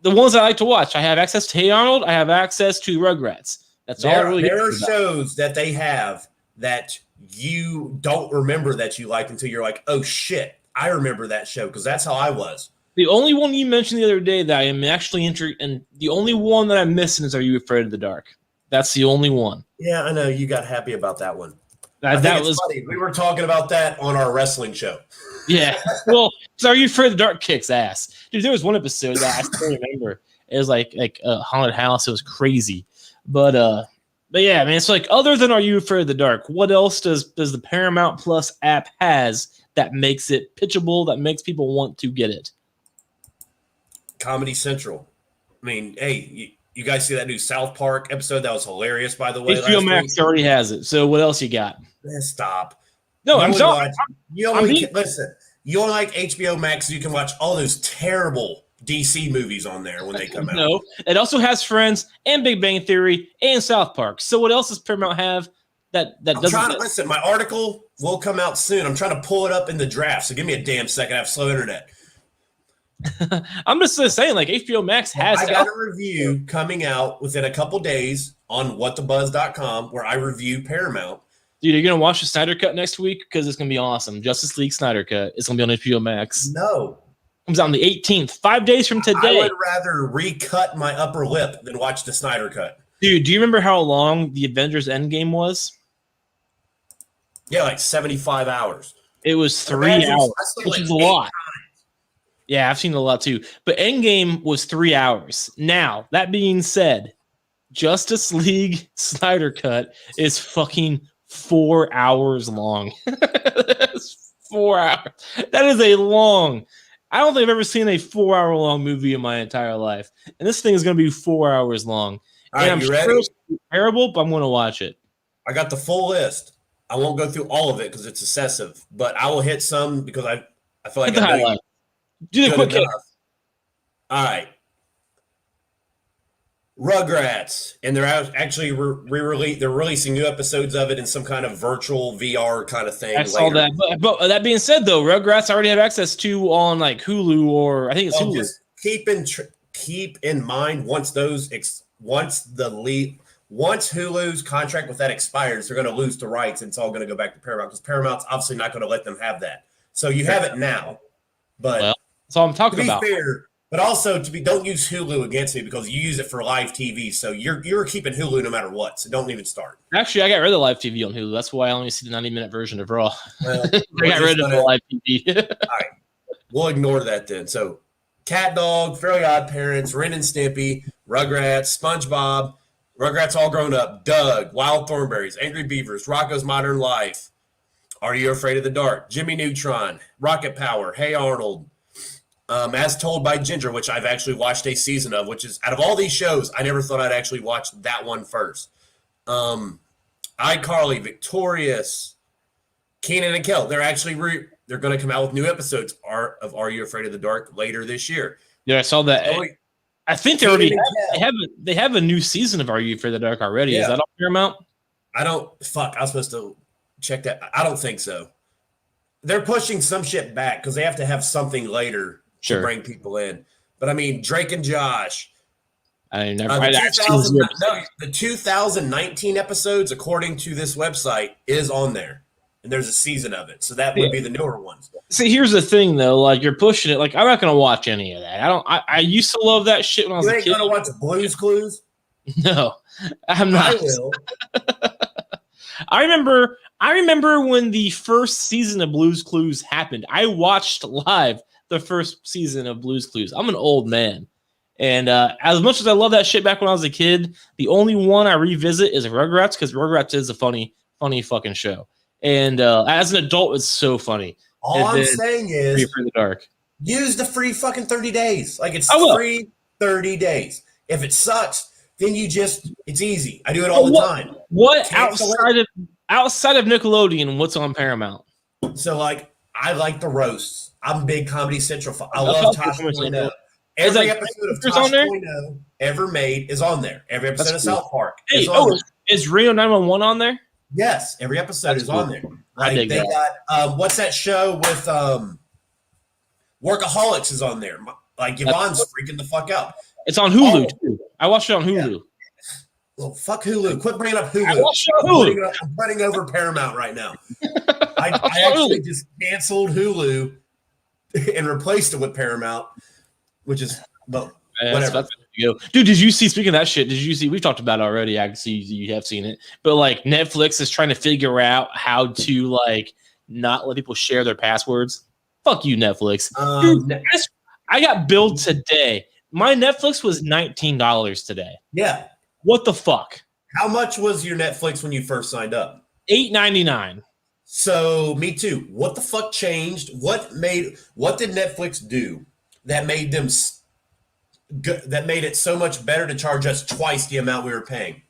The ones I like to watch, I have access to Hey Arnold, I have access to Rugrats. That's all I really. There are shows that they have that you don't remember that you like until you're like, oh shit, I remember that show, because that's how I was. The only one you mentioned the other day that I am actually interested in, the only one that I'm missing is Are You Afraid of the Dark? That's the only one. Yeah, I know. You got happy about that one. That was funny. We were talking about that on our wrestling show. Yeah. Well, Are You Afraid of the Dark kicks ass. Dude, there was one episode that I still remember. It was like a haunted house. It was crazy. But yeah, man, it's like, other than Are You Afraid of the Dark, what else does the Paramount Plus app has that makes it pitchable, that makes people want to get it? Comedy Central. I mean, hey, you guys see that new South Park episode? That was hilarious, by the way. HBO Max already has it. So what else you got? Stop. No, I'm sorry. Listen, you only like HBO Max so you can watch all those terrible DC movies on there when they come out. No, it also has Friends and Big Bang Theory and South Park. So what else does Paramount have that doesn't? Listen, my article will come out soon. I'm trying to pull it up in the draft, so give me a damn second. I have slow internet. I'm just saying, like, HBO Max has. I got a review coming out within a couple days on whatthebuzz.com where I review Paramount. Dude, you're gonna watch the Snyder Cut next week because it's gonna be awesome. Justice League Snyder Cut. It's gonna be on HBO Max. No, comes out on the 18th, 5 days from today. I would rather recut my upper lip than watch the Snyder Cut. Dude, do you remember how long the Avengers Endgame was? Yeah, like 75 hours. It was 3 hours, which is a lot. Yeah, I've seen it a lot too. But Endgame was 3 hours. Now, that being said, Justice League Snyder Cut is fucking 4 hours long. That's 4 hours. That is a long. I don't think I've ever seen a 4 hour long movie in my entire life. And this thing is going to be 4 hours long. All right, I'm you sure ready? it's terrible, but I'm going to watch it. I got the full list. I won't go through all of it because it's excessive, but I will hit some because I feel like I'm doing do the quick hit. All right. Rugrats, and they're actually they're releasing new episodes of it in some kind of virtual VR kind of thing. I saw that. But that being said, though, Rugrats I already have access to on like Hulu, or I think it's Hulu. Just keep in mind once Hulu's contract with that expires, they're going to lose the rights, and it's all going to go back to Paramount because Paramount's obviously not going to let them have that. So you have it now. But Well, that's all I'm talking to be about. fair, but also don't use Hulu against me because you use it for live TV. So you're keeping Hulu no matter what. So don't even start. Actually, I got rid of live TV on Hulu. That's why I only see the 90-minute version of Raw. Well, I got rid of the live TV. All right. We'll ignore that then. So Cat Dog, Fairly Odd Parents, Ren and Stimpy, Rugrats, SpongeBob, Rugrats All Grown Up, Doug, Wild Thornberries, Angry Beavers, Rocco's Modern Life, Are You Afraid of the Dark, Jimmy Neutron, Rocket Power, Hey Arnold, As Told by Ginger, which I've actually watched a season of, which is, out of all these shows, I never thought I'd actually watch that one first. iCarly, Victorious, Kenan and Kel. They're actually they're going to come out with new episodes of Are You Afraid of the Dark later this year. Yeah, I saw that. I think they already they have a new season of Are You Afraid of the Dark already. Yeah. Is that on Paramount? I was supposed to check that. I don't think so. They're pushing some shit back because they have to have something later to bring people in. But I mean, Drake and Josh. I never. The 2019 episodes, according to this website, is on there, and there's a season of it. So that would be the newer ones. See, here's the thing, though. Like, you're pushing it. Like, I'm not gonna watch any of that. I used to love that shit when I was a kid. You ain't gonna watch Blue's Clues? No, I'm not. I will. I remember when the first season of Blue's Clues happened. I watched live the first season of Blue's Clues. I'm an old man. And as much as I love that shit back when I was a kid, the only one I revisit is Rugrats, because Rugrats is a funny fucking show. And as an adult, it's so funny. All I'm saying is, Free the Dark. Use the free fucking 30 days. Like, it's free 30 days. If it sucks, then it's easy. I do it all the time. What outside of Nickelodeon, what's on Paramount? So, like, I like the roasts. I'm big Comedy Central. I love Tosh Point. Every episode of Tosh Point ever made is on there. Every episode of South Park is on there. Is Rio 911 on there? Yes, every episode is on there. Like, they got what's that show with Workaholics is on there. Like, Yvonne's freaking the fuck out. It's on Hulu too. I watched it on Hulu. Yeah. Well, fuck Hulu. Quit bringing up Hulu. I watched it on Hulu. I'm running over Paramount right now. I actually just canceled Hulu and replaced it with Paramount, which is whatever. Dude, did you see, speaking of that shit, we've talked about it already. I can see you have seen it. But like, Netflix is trying to figure out how to like not let people share their passwords. Fuck you, Netflix. Dude, I got billed today. My Netflix was $19 today. Yeah. What the fuck? How much was your Netflix when you first signed up? $8.99. So me too. What the fuck changed? What did Netflix do that made them that made it so much better to charge us twice the amount we were paying?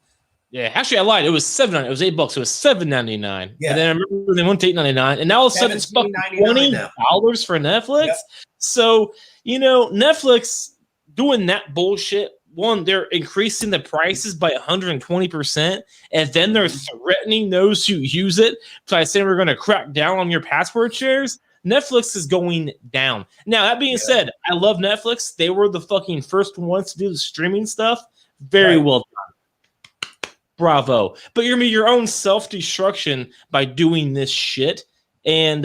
Yeah, actually, I lied. It was $7.99. It was $8. It was $7.99. Yeah. And then I remember they went to $8.99, and now all of a sudden it's fucking $20 for Netflix. Yep. So Netflix doing that bullshit. One, they're increasing the prices by 120%, and then they're threatening those who use it by saying we're going to crack down on your password shares. Netflix is going down. Now, that being said, I love Netflix. They were the fucking first ones to do the streaming stuff. Very well done. Bravo. But you're going to be your own self-destruction by doing this shit. And,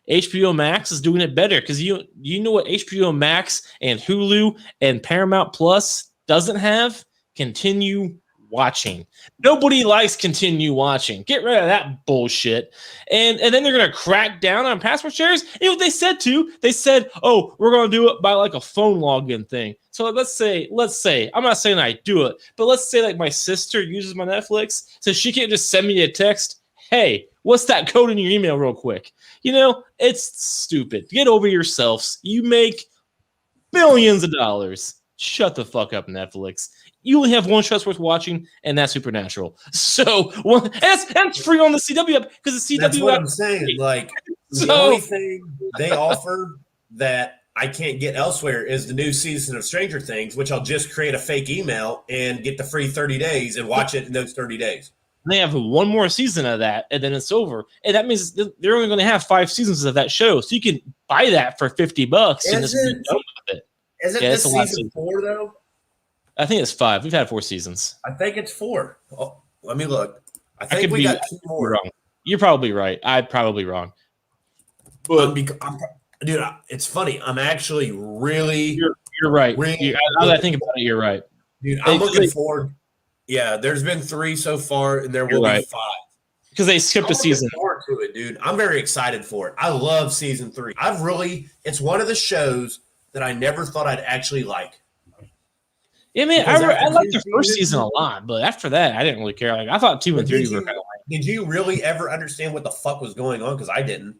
HBO Max is doing it better because you know what HBO Max and Hulu and Paramount Plus doesn't have? Continue watching. Nobody likes continue watching. Get rid of that bullshit. And then they're going to crack down on password shares. You know what they said too? They said, oh, we're going to do it by like a phone login thing. So let's say, I'm not saying I do it, but let's say like my sister uses my Netflix, so she can't just send me a text, hey, what's that code in your email real quick? It's stupid. Get over yourselves. You make billions of dollars. Shut the fuck up, Netflix. You only have one show's worth watching, and that's Supernatural. So that's free on the CW app because the CW That's what app. I'm saying. Like, the only thing they offer that I can't get elsewhere is the new season of Stranger Things, which I'll just create a fake email and get the free 30 days and watch it in those 30 days. They have one more season of that, and then it's over. And that means they're only going to have 5 seasons of that show. So you can buy that for $50 and just be done with it. Isn't this season 4, though? I think it's 5. We've had 4 seasons. I think it's 4. Oh, let me look. I think we got 2 more. Wrong. You're probably right. I'm probably wrong. But dude, it's funny. I'm actually really. You're right. Really now that I think about it, you're right. Dude, I'm looking forward. Yeah, there's been 3 so far, and there will be 5. Because they skipped a season. I'm looking forward to it, dude. I'm very excited for it. I love season 3. It's one of the shows that I never thought I'd actually like. Yeah, man, I liked the first season a lot, but after that, I didn't really care. Like, I thought 2 and 3 were kind of like. Did you really ever understand what the fuck was going on? Because I didn't.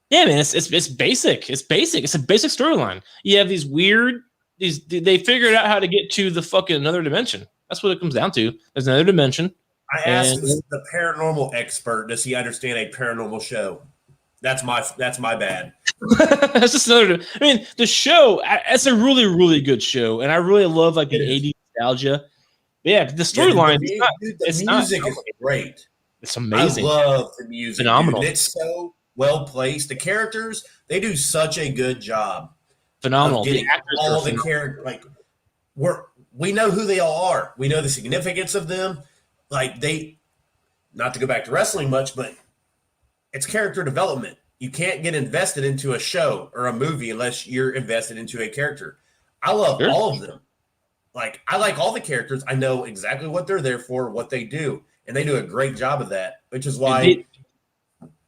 Yeah, man, it's basic. It's basic. It's a basic storyline. You have these weird. They figured out how to get to the fucking another dimension. That's what it comes down to. There's another dimension. I asked the paranormal expert, does he understand a paranormal show? That's my bad. That's just another. I mean, the show. It's a really, really good show, and I really love like the '80s nostalgia. But yeah, the storyline. The music is great. It's amazing. I love the music. Phenomenal. Dude. It's so well placed. The characters, they do such a good job. Phenomenal. The actors, all the characters, like we know who they all are. We know the significance of them. Like not to go back to wrestling much, but it's character development. You can't get invested into a show or a movie unless you're invested into a character. I love all of them. Like, I like all the characters. I know exactly what they're there for, what they do, and they do a great job of that, which is why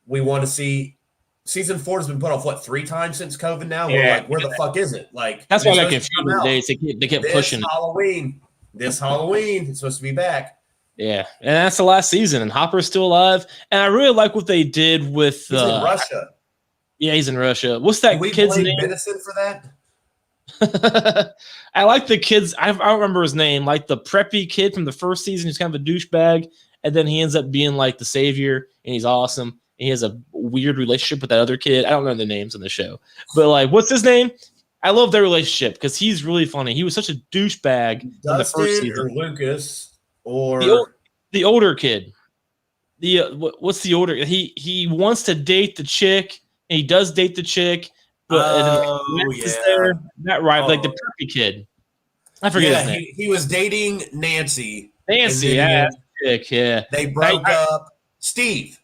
we want to see. Season 4 has been put off 3 times since COVID. Now we're like, where the fuck is it? Like, that's why I get confused days. They kept pushing This Halloween, it's supposed to be back. Yeah, and that's the last season, and Hopper's still alive. And I really like what they did with. He's in Russia. Yeah, he's in Russia. What's that kid's name? Medicine for that. I like the kids. I don't remember his name. Like the preppy kid from the first season, he's kind of a douchebag, and then he ends up being like the savior, and he's awesome. And he has a weird relationship with that other kid. I don't know the names on the show, but like, what's his name? I love their relationship because he's really funny. He was such a douchebag in the first season. Or Lucas, or the older kid. What's the older? He wants to date the chick, and he does date the chick. But there. Not right, like the preppy kid. I forget his name. He was dating Nancy. Yeah. They broke up. Steve.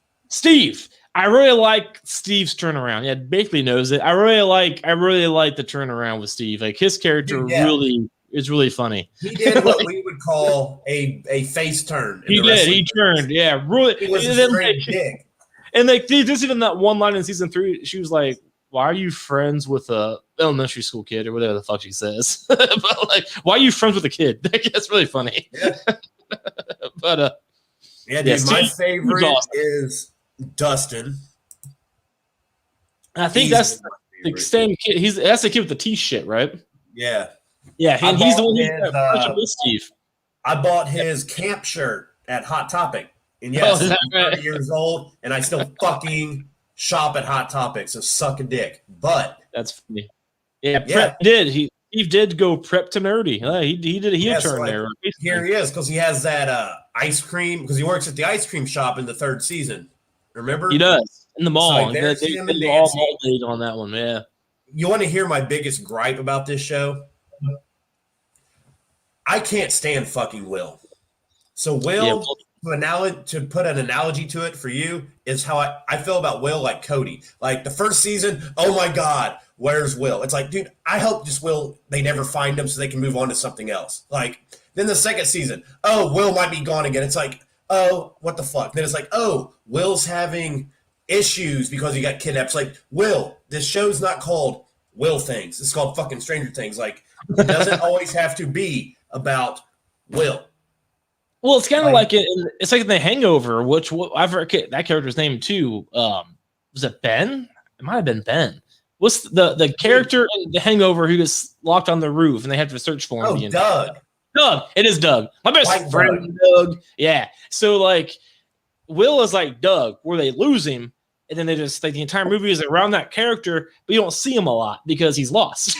I really like Steve's turnaround. Yeah, basically knows it. I really like the turnaround with Steve. Like his character really is really funny. He did what we would call a face turn. He did. He turned. Yeah, really. He was a straight dick. And like just even that one line in season 3, she was like, "Why are you friends with a elementary school kid or whatever the fuck she says?" But like, why are you friends with a kid? That's really funny. Yeah. But dude, my favorite is Dustin. I think that's the same kid. That's the kid with the T shit, right? Yeah. Yeah, and he's the one who's Steve. I bought his camp shirt at Hot Topic. And yes, I'm 30 years old, and I still fucking shop at Hot Topic, so suck a dick. But that's funny. Yeah, Prep did. Steve did go prep to nerdy. He did a heel turn there. Here he is, because he has that ice cream, because he works at the ice cream shop in the 3rd season. Remember? He does. In the mall. So they all mall on that one, yeah. You want to hear my biggest gripe about this show? I can't stand fucking Will. So Will, to put an analogy to it for you, is how I feel about Will like Cody. Like the first season, oh my God, where's Will? It's like, dude, I hope just Will, they never find him so they can move on to something else. Like, then the second season, oh, Will might be gone again. It's like, oh, what the fuck? Then it's like, oh, Will's having issues because he got kidnapped. It's like, Will, this show's not called Will Things. It's called fucking Stranger Things. Like, it doesn't always have to be about Will. Well, it's kind of like it's like in The Hangover, which I forget that character's name too. Was it Ben? It might have been Ben. What's the character in The Hangover who gets locked on the roof and they have to search for him? Oh, Doug. Doug. It is Doug. My best friend, Doug. Yeah. So like, Will is like Doug, where they lose him, and then they just like the entire movie is around that character, but you don't see him a lot because he's lost.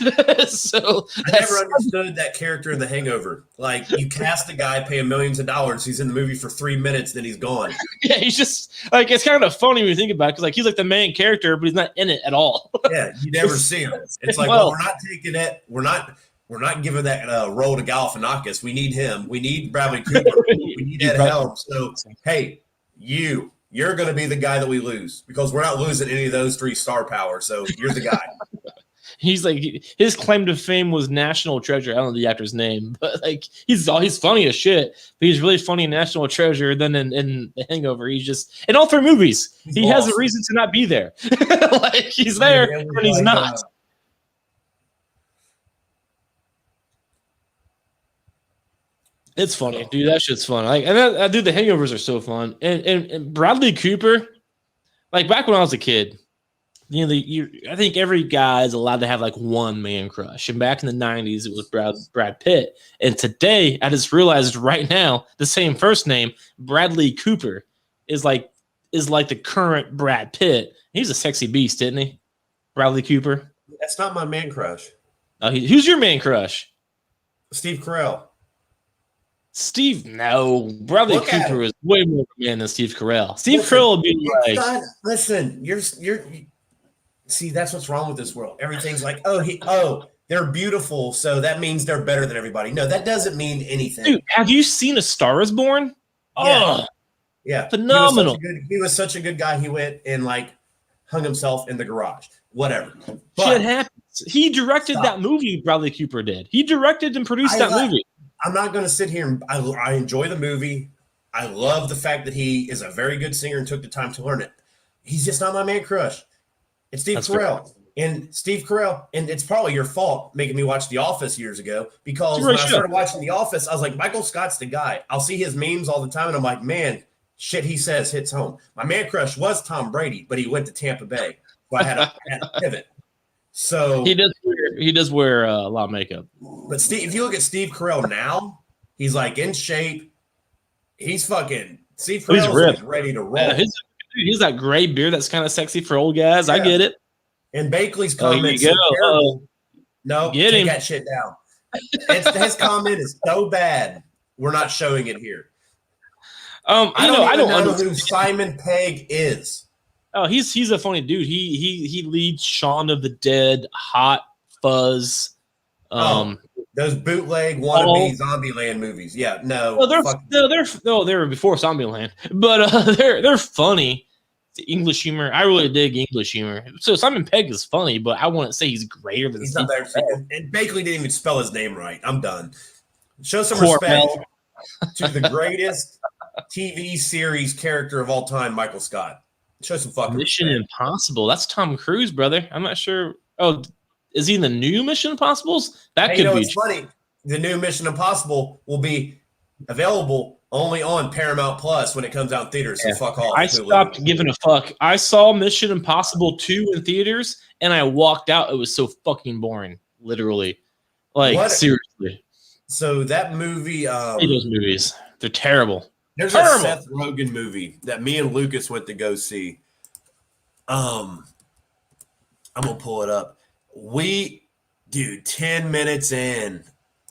So I never understood that character in The Hangover. Like, you cast a guy, pay him millions of dollars, he's in the movie for 3 minutes, then he's gone. Yeah, he's just like, it's kind of funny when you think about it, because like he's like the main character, but he's not in it at all. Yeah, you never see him. It's like, well, we're not taking it. We're not giving that role to Galifianakis. We need him. We need Bradley Cooper. We need Ed Helms. So hey, you you're going to be the guy that we lose because we're not losing any of those 3 star power. So you're the guy. He's like, his claim to fame was National Treasure. I don't know the actor's name, but like he's funny as shit. But he's really funny in National Treasure. Then in The Hangover, he's just in all 3 movies. He has a reason to not be there. Like he's there and he's not. It's funny, dude. That shit's fun. Like, and dude, The Hangovers are so fun. And Bradley Cooper, like back when I was a kid, you know, I think every guy is allowed to have like one man crush. And back in the 90s, it was Brad Pitt. And today, I just realized right now, the same first name, Bradley Cooper, is like the current Brad Pitt. He's a sexy beast, isn't he? Bradley Cooper. That's not my man crush. Who's your man crush? Steve Carell. Bradley Cooper is way more of a man than Steve Carell. Steve Carell would be like, listen, you're see, that's what's wrong with this world. Everything's like, they're beautiful, so that means they're better than everybody. No, that doesn't mean anything. Dude, have you seen A Star Is Born? Yeah, phenomenal. He was such a good guy. He went and like hung himself in the garage. Whatever. But shit happens. He directed that movie. Bradley Cooper did. He directed and produced that movie. I'm not going to sit here and I enjoy the movie. I love the fact that he is a very good singer and took the time to learn it. He's just not my man crush. It's Steve Carell. And Steve Carell, and it's probably your fault making me watch The Office years ago because when I started watching The Office, I was like, Michael Scott's the guy. I'll see his memes all the time, and I'm like, man, shit he says hits home. My man crush was Tom Brady, but he went to Tampa Bay. So I had to pivot. So he does wear a lot of makeup. But Steve, if you look at Steve Carell now, he's like in shape. He's fucking Steve Carell's ready to roll. Yeah, he's that gray beard that's kind of sexy for old guys. Yeah. I get it. And Bakley's comment is terrible. No, take that shit down. His comment is so bad. We're not showing it here. I don't know who Simon Pegg is. Oh, he's a funny dude. He leads Shaun of the Dead, Hot Fuzz. Those bootleg wannabe Zombieland movies. Yeah, no. They were before Zombieland, but they're funny. The English humor, I really dig English humor. So Simon Pegg is funny, but I wouldn't say he's greater than Steve Carell. And Bakley didn't even spell his name right. I'm done. Show some respect to the greatest TV series character of all time, Michael Scott. Show some fucking Mission Impossible. That's Tom Cruise, brother. I'm not sure. Oh, is he in the new Mission Impossibles? That could be. It's funny. The new Mission Impossible will be available only on Paramount Plus when it comes out in theaters. So fuck off. I stopped giving a fuck. I saw Mission Impossible 2 in theaters, and I walked out. It was so fucking boring. Literally, seriously. So that movie. Those movies, they're terrible. There's a Seth Rogen movie that me and Lucas went to go see. I'm gonna pull it up. 10 minutes in,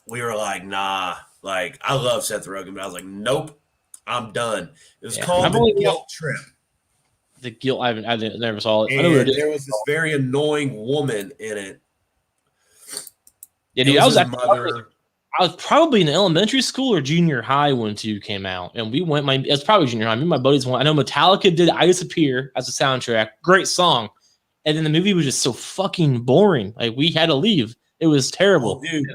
we were like, nah. Like, I love Seth Rogen, but I was like, nope, I'm done. It was called The Guilt Trip. The Guilt. I never saw it. And I know what it is. There was this very annoying woman in it. Yeah, dude, I was probably in elementary school or junior high when 2 came out, and we went. It was probably junior high. Me and my buddies went. I know Metallica did "I Disappear" as a soundtrack. Great song, and then the movie was just so fucking boring. Like we had to leave. It was terrible. Oh, dude,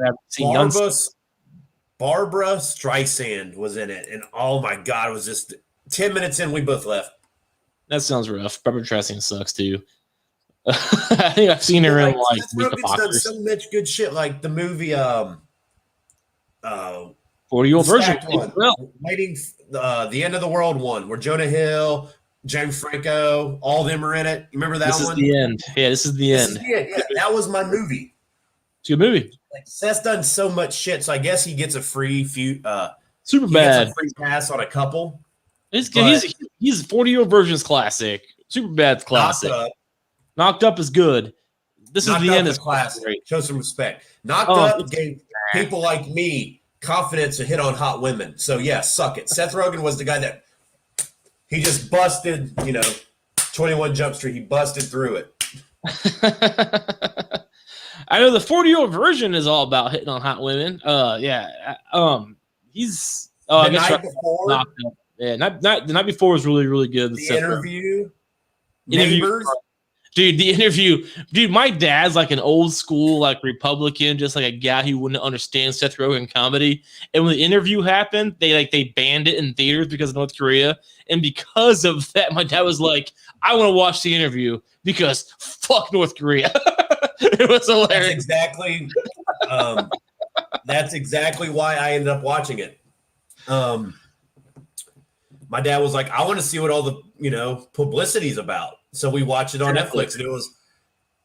Barbara Streisand was in it, and oh my god, it was just 10 minutes in, we both left. That sounds rough. Barbara Streisand sucks too. I think I've seen her in like Meet the Fockers. Done so much good shit, like the movie 40-year-old version. Waiting the End of the World one, where Jonah Hill, James Franco, all of them are in it. You remember that one? This is the end. Yeah, this is the end. Yeah, that was my movie. It's a good movie. Like Seth's done so much shit, so I guess he gets a free super bad free pass on a couple. He's 40-year-old version's classic. Super bad's classic. Knocked Up is good. This is the end is classic. Show some respect. Knocked Up gave people like me confidence to hit on hot women. So yeah, suck it. Seth Rogen was the guy that he just busted. 21 Jump Street. He busted through it. I know the 40-year-old version is all about hitting on hot women. He's the night before. Yeah, not the night before was really, really good. The interview. Neighbors. Dude, the interview. Dude, my dad's like an old school, like Republican, just like a guy who wouldn't understand Seth Rogen comedy. And when the interview happened, they banned it in theaters because of North Korea. And because of that, my dad was like, I want to watch the interview because fuck North Korea. It was hilarious. That's exactly why I ended up watching it. My dad was like, I want to see what all the publicity is about. So we watched it on Netflix, and it was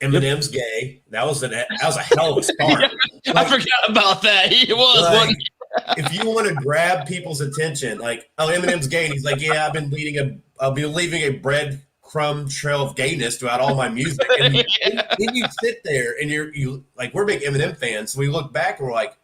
Eminem's gay. That was a hell of a start. Yeah, I forgot about that. He was. Like, if you want to grab people's attention, like, oh, Eminem's gay, and he's like, yeah, I'll be leaving a breadcrumb trail of gayness throughout all my music. And then you sit there, and you like, we're big Eminem fans, so we look back and we're like,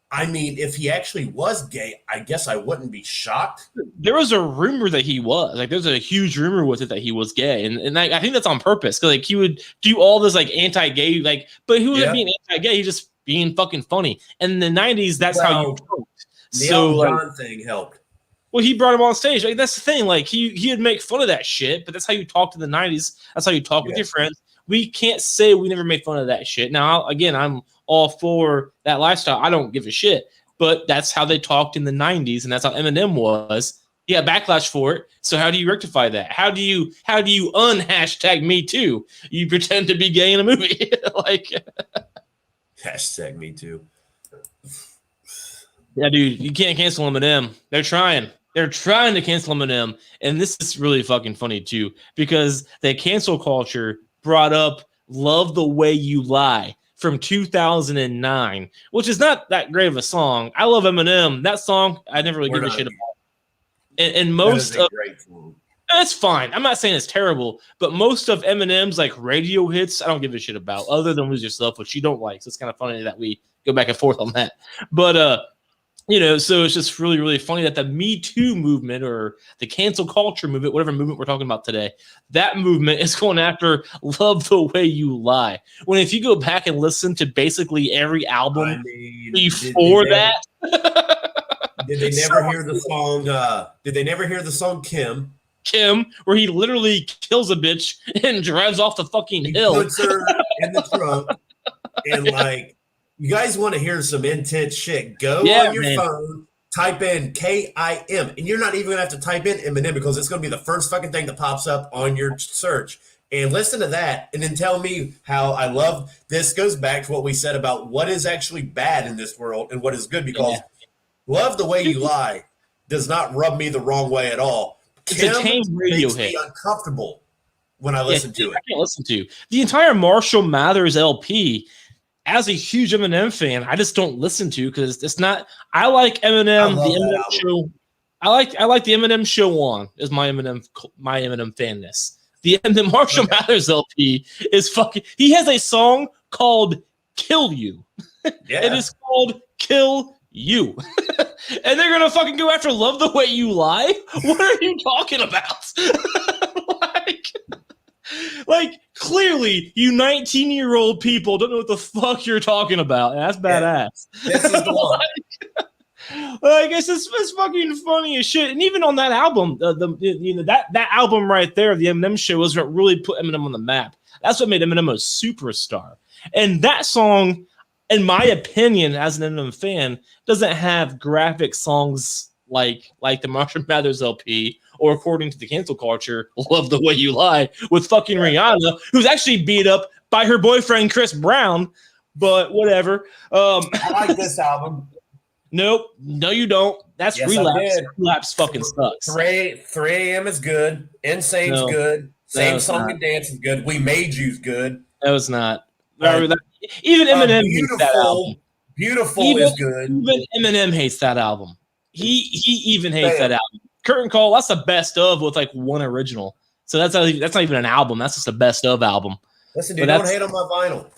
I mean, if he actually was gay, I guess I wouldn't be shocked. There was a rumor that he was. Like, there's a huge rumor with it that he was gay. And I think that's on purpose. Because, like, he would do all this, like, anti-gay, like, but he wasn't being anti-gay. He's just being fucking funny. And in the 90s, that's how you talked. The Elton John thing helped. Well, he brought him on stage. Like, that's the thing. Like, he'd make fun of that shit, but that's how you talked in the 90s. That's how you talk with your friends. We can't say we never made fun of that shit. Now, again, I'm all for that lifestyle. I don't give a shit. But that's how they talked in the 90s, and that's how Eminem was. He got backlash for it. So how do you rectify that? How do you un-hashtag me too? You pretend to be gay in a movie. Like hashtag me too. Yeah, dude, you can't cancel Eminem. They're trying. They're trying to cancel Eminem. And this is really fucking funny too, because the cancel culture brought up Love the Way You Lie from 2009, which is not that great of a song. I love Eminem. That song, I never really give a shit about. And most of that's fine. I'm not saying it's terrible, but most of Eminem's like radio hits, I don't give a shit about, other than Lose Yourself, which you don't like. So it's kind of funny that we go back and forth on that. But so it's just really, really funny that the Me Too movement or the cancel culture movement, whatever movement we're talking about today, that movement is going after Love the Way You Lie. When if you go back and listen to basically every album before that. Did they never hear the song? Did they never hear the song Kim, where he literally kills a bitch and drives off the fucking hill. Puts her in the trunk and like, you guys want to hear some intense shit? Go on your phone, type in KIM, and you're not even gonna have to type in Eminem because it's gonna be the first fucking thing that pops up on your search. And listen to that, and then tell me how I love this. Goes back to what we said about what is actually bad in this world and what is good. Because Love the Way You Lie does not rub me the wrong way at all. It's a tame radio hit. Makes me uncomfortable when I listen to it. I can't listen to the entire Marshall Mathers LP. As a huge Eminem fan, I just don't listen to because it's not. I like Eminem. The Eminem show. I like the Eminem show on is my Eminem fanness. The Marshall Mathers LP is fucking. He has a song called "Kill You." It is called "Kill You," and they're gonna fucking go after "Love the Way You Lie." What are you talking about? Like, clearly, you 19-year-old people don't know what the fuck you're talking about. That's badass. This is the one. Like, it's fucking funny as shit. And even on that album, that album right there, the Eminem Show, was what really put Eminem on the map. That's what made Eminem a superstar. And that song, in my opinion, as an Eminem fan, doesn't have graphic songs like the Marshall Mathers LP, or according to the cancel culture, Love the Way You Lie, with fucking Rihanna, who's actually beat up by her boyfriend Chris Brown, but whatever. I like this album. Nope. No, you don't. That's Relapse. Relapse fucking sucks. 3 a.m. is good. Insane's good. Same Song and Dance is good. We Made You's good. No, it's not. Even Eminem hates that album. Beautiful is good. Even Eminem hates that album. He even hates that album. Curtain Call, that's the best of with like one original. So that's not even an album. That's just a best of album. Listen, dude, don't hate on my vinyl.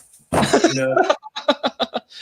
You know?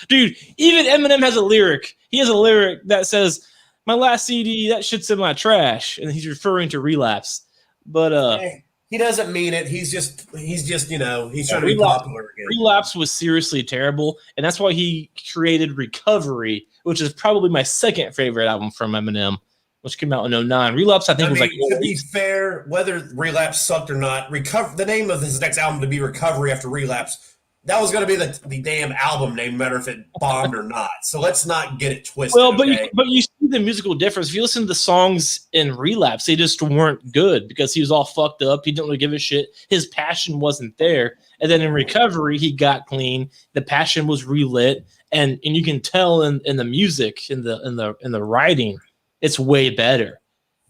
Dude, even Eminem has a lyric. He has a lyric that says, "My last CD, that shit's in my trash," and he's referring to Relapse. But he doesn't mean it. He's just he's trying to be popular again. Relapse was seriously terrible, and that's why he created Recovery, which is probably my second favorite album from Eminem. which came out in 09. Relapse, I think, was like to be fair, whether Relapse sucked or not, the name of his next album to be Recovery After Relapse. That was going to be the damn album name, no matter if it bombed or not. So let's not get it twisted. Well, but okay? you see the musical difference. If you listen to the songs in Relapse, they just weren't good because he was all fucked up. He didn't really give a shit. His passion wasn't there. And then in Recovery, he got clean. The passion was relit, and you can tell in the music, in the writing, it's way better.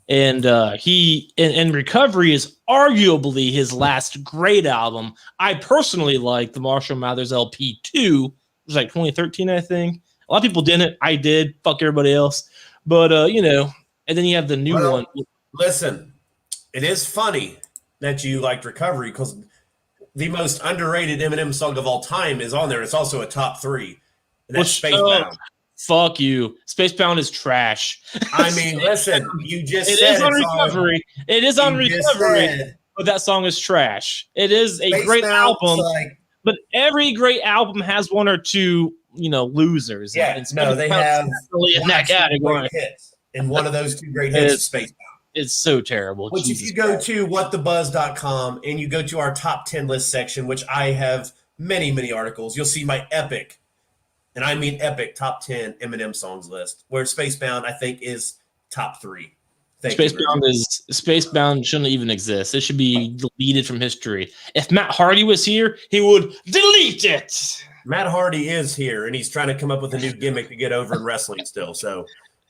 And he in Recovery is arguably his last great album. I personally like the Marshall Mathers LP 2. It was like 2013, I think. A lot of people didn't. I did. Fuck everybody else. But and then you have the new one. Listen, it is funny that you liked Recovery because the most underrated Eminem song of all time is on there. It's also a top 3. And that's Spacebound. Fuck you. Spacebound is trash. I mean, listen, you just it said is on Recovery. It is on Recovery, but that song is trash. It is a great album, but every great album has one or two, losers. Yeah, they have really in that category. Hits, and one of those 2 great hits is Spacebound. It's so terrible. Which if you go to whatthebuzz.com and you go to our top 10 list section, which I have many, many articles, you'll see my epic, and I mean epic, top 10 Eminem songs list, where Spacebound, I think, is top 3. Spacebound shouldn't even exist. It should be deleted from history. If Matt Hardy was here, he would delete it. Matt Hardy is here, and he's trying to come up with a new gimmick to get over in wrestling still. So,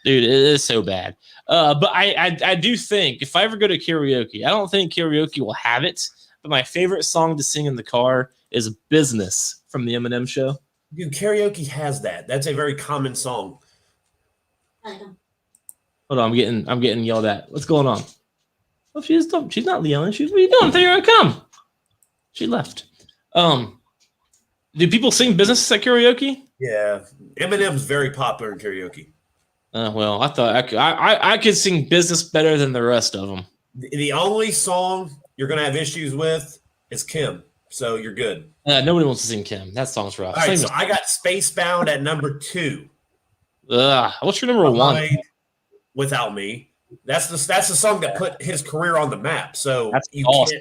dude, it is so bad. But I do think if I ever go to karaoke, I don't think karaoke will have it. But my favorite song to sing in the car is "Business" from the Eminem Show. Dude, karaoke has that. That's a very common song. Hold on, I'm getting yelled at. What's going on? Oh, she's not yelling. What are you doing? I thought you were gonna come. She left. Do people sing "Business" at karaoke? Yeah, Eminem's very popular in karaoke. Well, I thought I could sing "Business" better than the rest of them. The only song you're gonna have issues with is Kim, so you're good. Nobody wants to sing Kim. That song's rough. All right, so I got Spacebound at number 2. What's your number 1? Without Me. That's the song that put his career on the map. So that's false.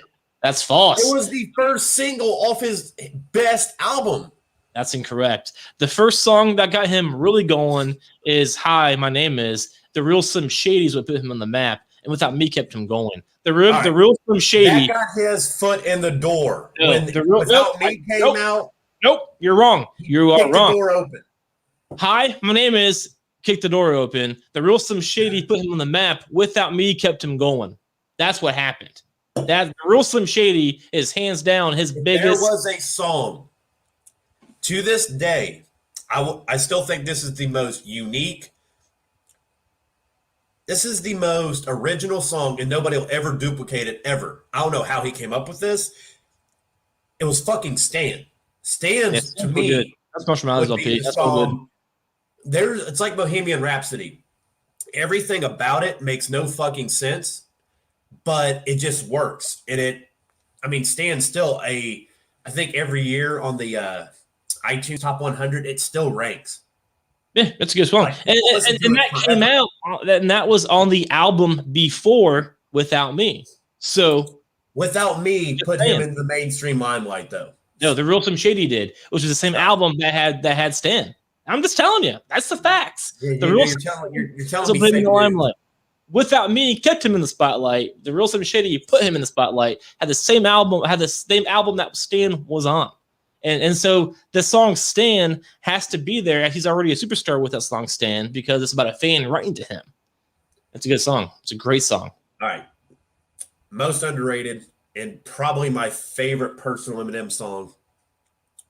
That's false. It was the first single off his best album. That's incorrect. The first song that got him really going is "Hi, My Name Is." The Real Slim Shady's what put him on the map, and "Without Me" kept him going. The real Slim Shady that got his foot in the door when "Without Me" came out. Nope, you're wrong. You are wrong. The door open. "Hi, My Name Is" kicked the door open. The Real Slim Shady put him on the map. "Without Me" kept him going. That's what happened. That the Real Slim Shady is hands down his biggest. There was a song. To this day, I still think this is the most unique. This is the most original song, and nobody will ever duplicate it ever. I don't know how he came up with this. It was fucking Stan. Stan's to me. Good. That's Marshall Mathers LP. That's so good. It's like Bohemian Rhapsody. Everything about it makes no fucking sense, but it just works. And Stan's still I think every year on the iTunes Top 100, it still ranks. Yeah, that's a good song. And that came out, and that was on the album before "Without Me." So "Without Me" put him in the mainstream limelight, though. No, the Real Slim Shady did, which was the same album that had Stan. I'm just telling you, that's the facts. You're telling me. In the limelight. "Without Me" kept him in the spotlight. The Real Slim Shady put him in the spotlight. Had the same album that Stan was on. And so the song "Stan" has to be there. He's already a superstar with that song "Stan" because it's about a fan writing to him. It's a good song. It's a great song. All right. Most underrated and probably my favorite personal Eminem song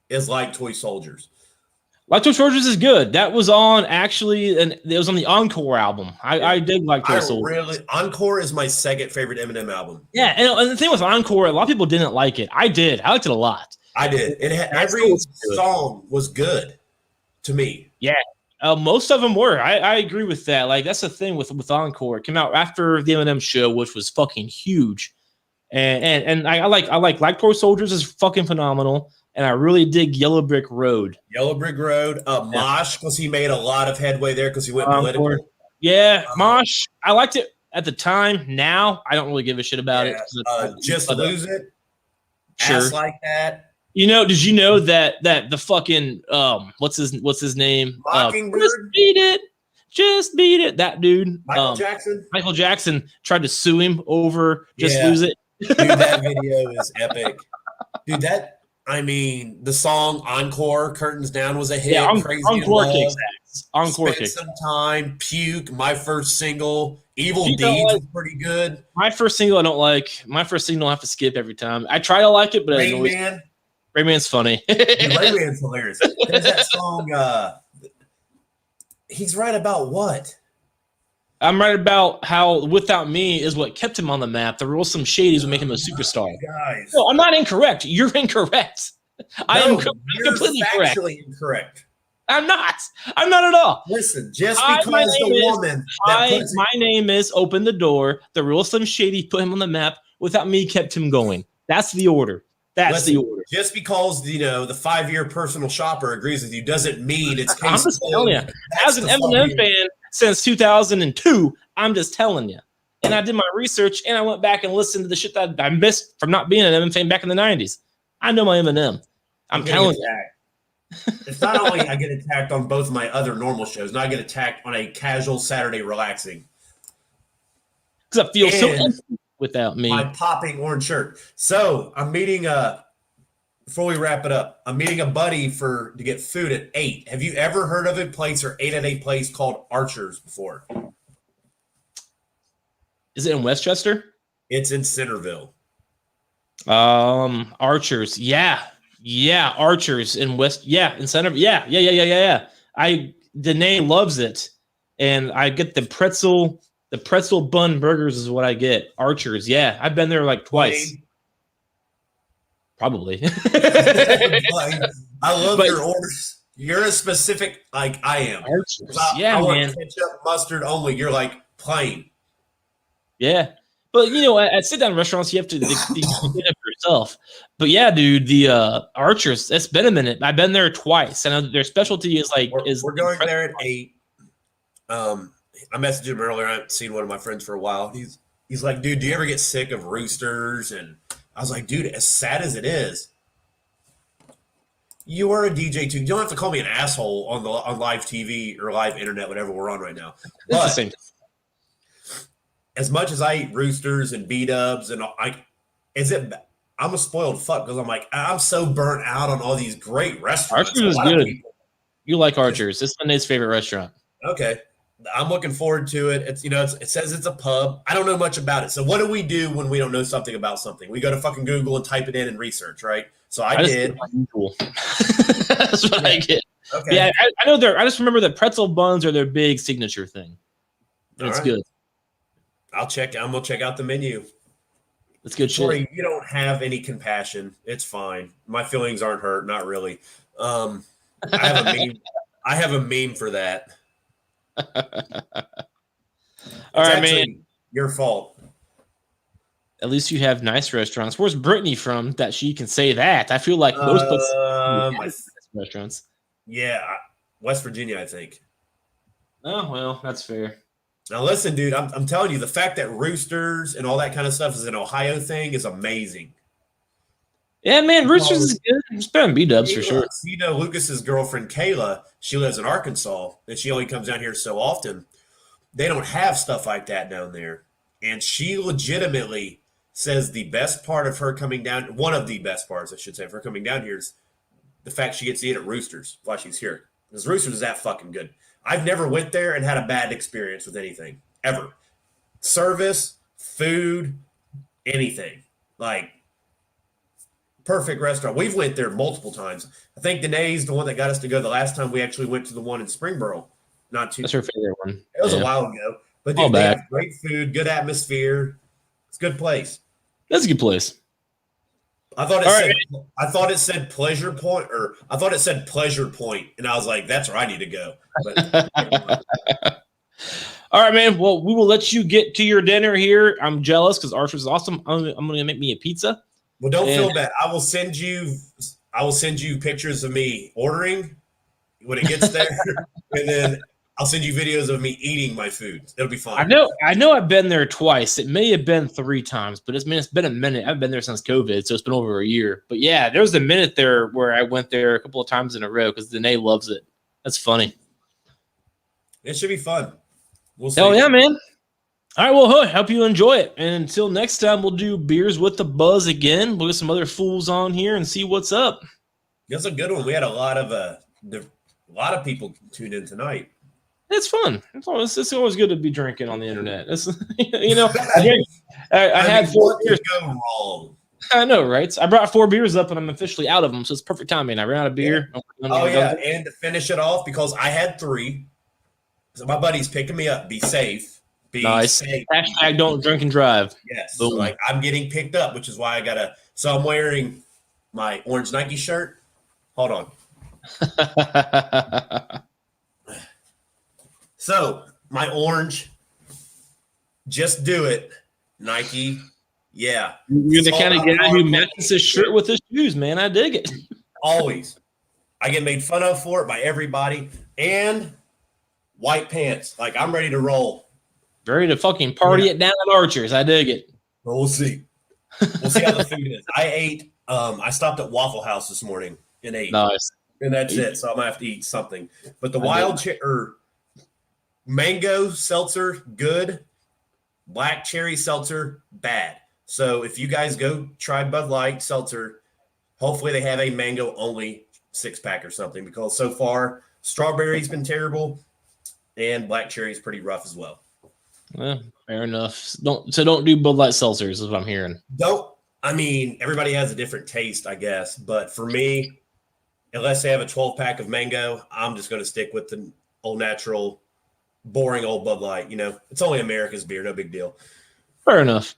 is "Like Toy Soldiers." "Like Toy Soldiers" is good. That was on it was on the Encore album. I did "Like Toy Soldiers." Encore is my second favorite Eminem album. Yeah, and the thing with Encore, a lot of people didn't like it. I did. I liked it a lot. I did. Every song was good to me. Yeah, most of them were. I agree with that. Like that's the thing with Encore. It came out after the Eminem Show, which was fucking huge. And I like Toy Soldiers is fucking phenomenal. And I really dig Yellow Brick Road. Mosh, because he made a lot of headway there because he went political. Yeah, Mosh. I liked it at the time. Now I don't really give a shit about it. Just lose it. Sure. Ass like that. You know? Did you know that the fucking what's his name? Mockingbird. Just beat it. That dude. Michael Jackson tried to sue him over Just Lose It. Dude, that video is epic. Dude, the song Encore, Curtains Down was a hit. Yeah, Crazy Encore kicks ass. Encore Spend kicks Some Time, Puke, my first single. Evil Deeds was pretty good. My first single I don't like. My first single I have to skip every time. I try to like it, but Rain Man's funny. Dude, Rain Man's hilarious. There's that song, he's right about what? I'm right about how Without Me is what kept him on the map. The rules, some shadies would make him a superstar. Guys. No, I'm not incorrect. You're incorrect. I'm completely correct. Incorrect. I'm not at all. Listen, just because my name is Open the Door. The real Slim Shady put him on the map. Without Me kept him going. That's the order. The order. Just because the 5-year personal shopper agrees with you doesn't mean it's case. I'm just telling you. As an Eminem fan since 2002, I'm just telling you. And I did my research and I went back and listened to the shit that I missed from not being an Eminem fan back in the 90s. I know my Eminem. I'm telling you. It's not only I get attacked on both my other normal shows, now I get attacked on a casual Saturday relaxing. Because I feel so empty without me. My popping orange shirt. So I'm meeting before we wrap it up, I'm meeting a buddy to get food at 8. Have you ever heard of a place or ate at a place called Archer's before? Is it in Westchester? It's in Centerville. Archer's. Yeah, Archer's in in Centerville. Yeah. Danae loves it. And I get the pretzel bun burgers is what I get. Archer's. Yeah. I've been there like twice. Probably. I love your orders. You're as specific like I am. Archer's. I want ketchup, mustard only. You're like plain. Yeah. But, at sit-down restaurants, you have to get it for yourself. But, yeah, dude, the Archers, it's been a minute. I've been there twice. And their specialty is like – We're going there at 8. I messaged him earlier. I haven't seen one of my friends for a while. He's like, dude, do you ever get sick of roosters? And I was like, dude, as sad as it is, you are a DJ too. You don't have to call me an asshole on live TV or live internet, whatever we're on right now. But it's the same. As much as I eat roosters and B-dubs and I'm a spoiled fuck because I'm like, I'm so burnt out on all these great restaurants. Archer's is good. You like Archer's. It's Sunday's favorite restaurant. Okay. I'm looking forward to it. It's it says it's a pub. I don't know much about it. So what do we do when we don't know something about something? We go to fucking Google and type it in and research, right? So I did. That's what I get. Okay. Yeah, I know I just remember that pretzel buns are their big signature thing. It's good. I'm gonna check out the menu. It's good Sorry, shit. You don't have any compassion. It's fine. My feelings aren't hurt. Not really. I have a meme. I have a meme for that. All right, man. Your fault. At least you have nice restaurants. Where's Brittany from that she can say that? I feel like most places have nice restaurants. Yeah, West Virginia, I think. Oh, well, that's fair. Now, listen, dude, I'm telling you, the fact that roosters and all that kind of stuff is an Ohio thing is amazing. Yeah, man, roosters is good. It's better than B-dubs for sure. Lucas's girlfriend, Kayla, she lives in Arkansas, and she only comes down here so often. They don't have stuff like that down there. And she legitimately says the best part of her coming down, one of the best parts, I should say, of her coming down here is the fact she gets to eat at Roosters while she's here. Because Roosters is that fucking good. I've never went there and had a bad experience with anything, ever. Service, food, anything. Like, perfect restaurant. We've went there multiple times. I think Danae's the one that got us to go the last time we actually went to the one in Springboro. That's her favorite one. It was a while ago. But dude, they have great food, good atmosphere. It's a good place. That's a good place. I thought it said Pleasure Point, or I thought it said Pleasure Point, and I was like, that's where I need to go. But, all right, man. Well, we will let you get to your dinner here. I'm jealous because Archer's is awesome. I'm going to make me a pizza. Well, don't feel bad. I will send you pictures of me ordering when it gets there, and then I'll send you videos of me eating my food. It'll be fun. I know I've been there twice. It may have been 3 times, but it's been a minute. I've been there since COVID, so it's been over a year. But yeah, there was a minute there where I went there a couple of times in a row because Danae loves it. That's funny. It should be fun. We'll see. Hell yeah, man. All right, well, I hope you enjoy it. And until next time, we'll do Beers with the Buzz again. We'll get some other fools on here and see what's up. That's a good one. We had a lot of people tuned in tonight. It's fun. It's always good to be drinking on the internet. It's, I had 4 beers. Go wrong. I know, right? I brought 4 beers up, and I'm officially out of them, so it's perfect timing. I ran out of beer. Yeah. And to finish it off, because I had 3, so my buddy's picking me up. Be safe. Be safe. Hashtag don't drink and drive. Yes. So like I'm getting picked up, which is why I gotta. So I'm wearing my orange Nike shirt. Hold on. So my orange, just do it, Nike. Yeah. You're the kind of guy who matches his shirt with his shoes, man. I dig it. Always. I get made fun of for it by everybody. And white pants. Like I'm ready to roll. Ready to fucking party it down at Archer's. I dig it. Well, we'll see. We'll see how the food is. I ate. I stopped at Waffle House this morning and ate. Nice. And that's it. So I'm gonna have to eat something. But the mango seltzer, good. Black cherry seltzer, bad. So if you guys go try Bud Light seltzer, hopefully they have a mango only 6-pack or something, because so far strawberry's been terrible and black cherry's pretty rough as well. Well, fair enough. Don't do Bud Light seltzers, is what I'm hearing. Everybody has a different taste, I guess. But for me, unless they have a 12-pack of mango, I'm just going to stick with the old natural, boring old Bud Light. It's only America's beer. No big deal. Fair enough.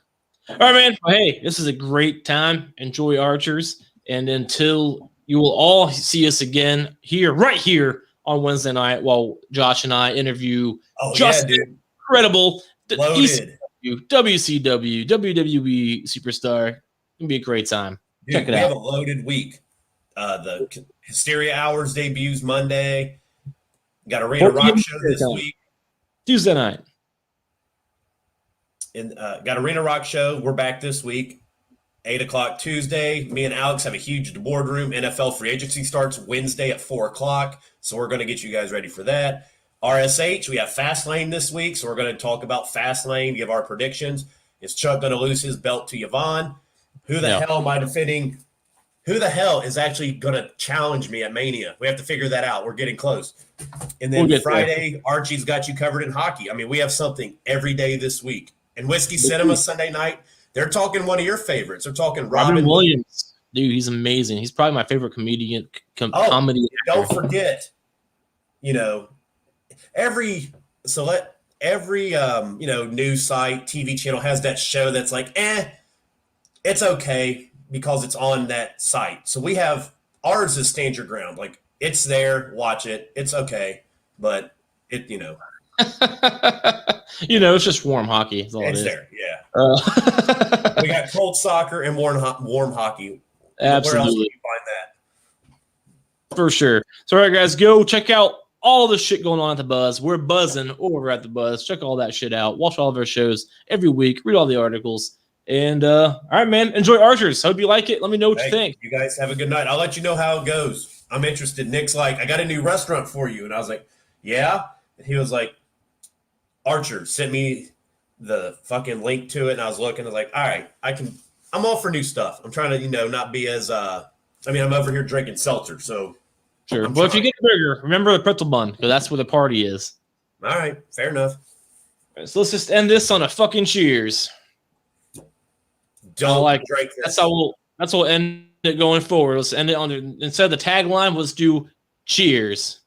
All right, man. Well, hey, this is a great time. Enjoy Archers. And until you will all see us again right here on Wednesday night while Josh and I interview Justin, incredible Loaded. WCW, WWE superstar. It's going to be a great time. Dude, check it out. We have a loaded week. The Hysteria Hours debuts Monday. Got Arena Rock show this week. Tuesday night. And got Arena Rock show. We're back this week. 8 o'clock Tuesday. Me and Alex have a huge boardroom. NFL free agency starts Wednesday at 4 o'clock. So we're going to get you guys ready for that. RSH, we have Fastlane this week. So we're going to talk about Fastlane, give our predictions. Is Chuck going to lose his belt to Yvonne? Who the hell am I defending? Who the hell is actually going to challenge me at Mania? We have to figure that out. We're getting close. And then Friday, Archie's got you covered in hockey. I mean, we have something every day this week. And Whiskey Cinema Sunday night, they're talking one of your favorites. They're talking Robin Williams. Dude, he's amazing. He's probably my favorite comedian. Comedy actor. Don't forget, every news site, TV channel has that show that's like, it's okay because it's on that site. So we have ours is Stand Your Ground. Like, it's there, watch it. It's okay, but it's just warm hockey. That's all it's there, yeah. We got cold soccer and warm hockey. Absolutely. Where else can you find that? For sure. So, all right, guys, go check out all the shit going on at the Buzz. We're buzzing over at the Buzz. Check all that shit out. Watch all of our shows every week. Read all the articles. And, all right, man, enjoy Archers. Hope you like it. Let me know what you think. You guys have a good night. I'll let you know how it goes. I'm interested. Nick's like, I got a new restaurant for you. And I was like, yeah. And he was like, Archer sent me the fucking link to it. And I was looking. I was like, all right, I'm all for new stuff. I'm trying to, not be as, I'm over here drinking seltzer. So. Sure. Well, if you get bigger, remember the pretzel bun, because that's where the party is. All right. Fair enough. Right, so let's just end this on a fucking cheers. Don't drink this. That's how we'll end it going forward. Let's end it on instead of the tagline, let's do cheers.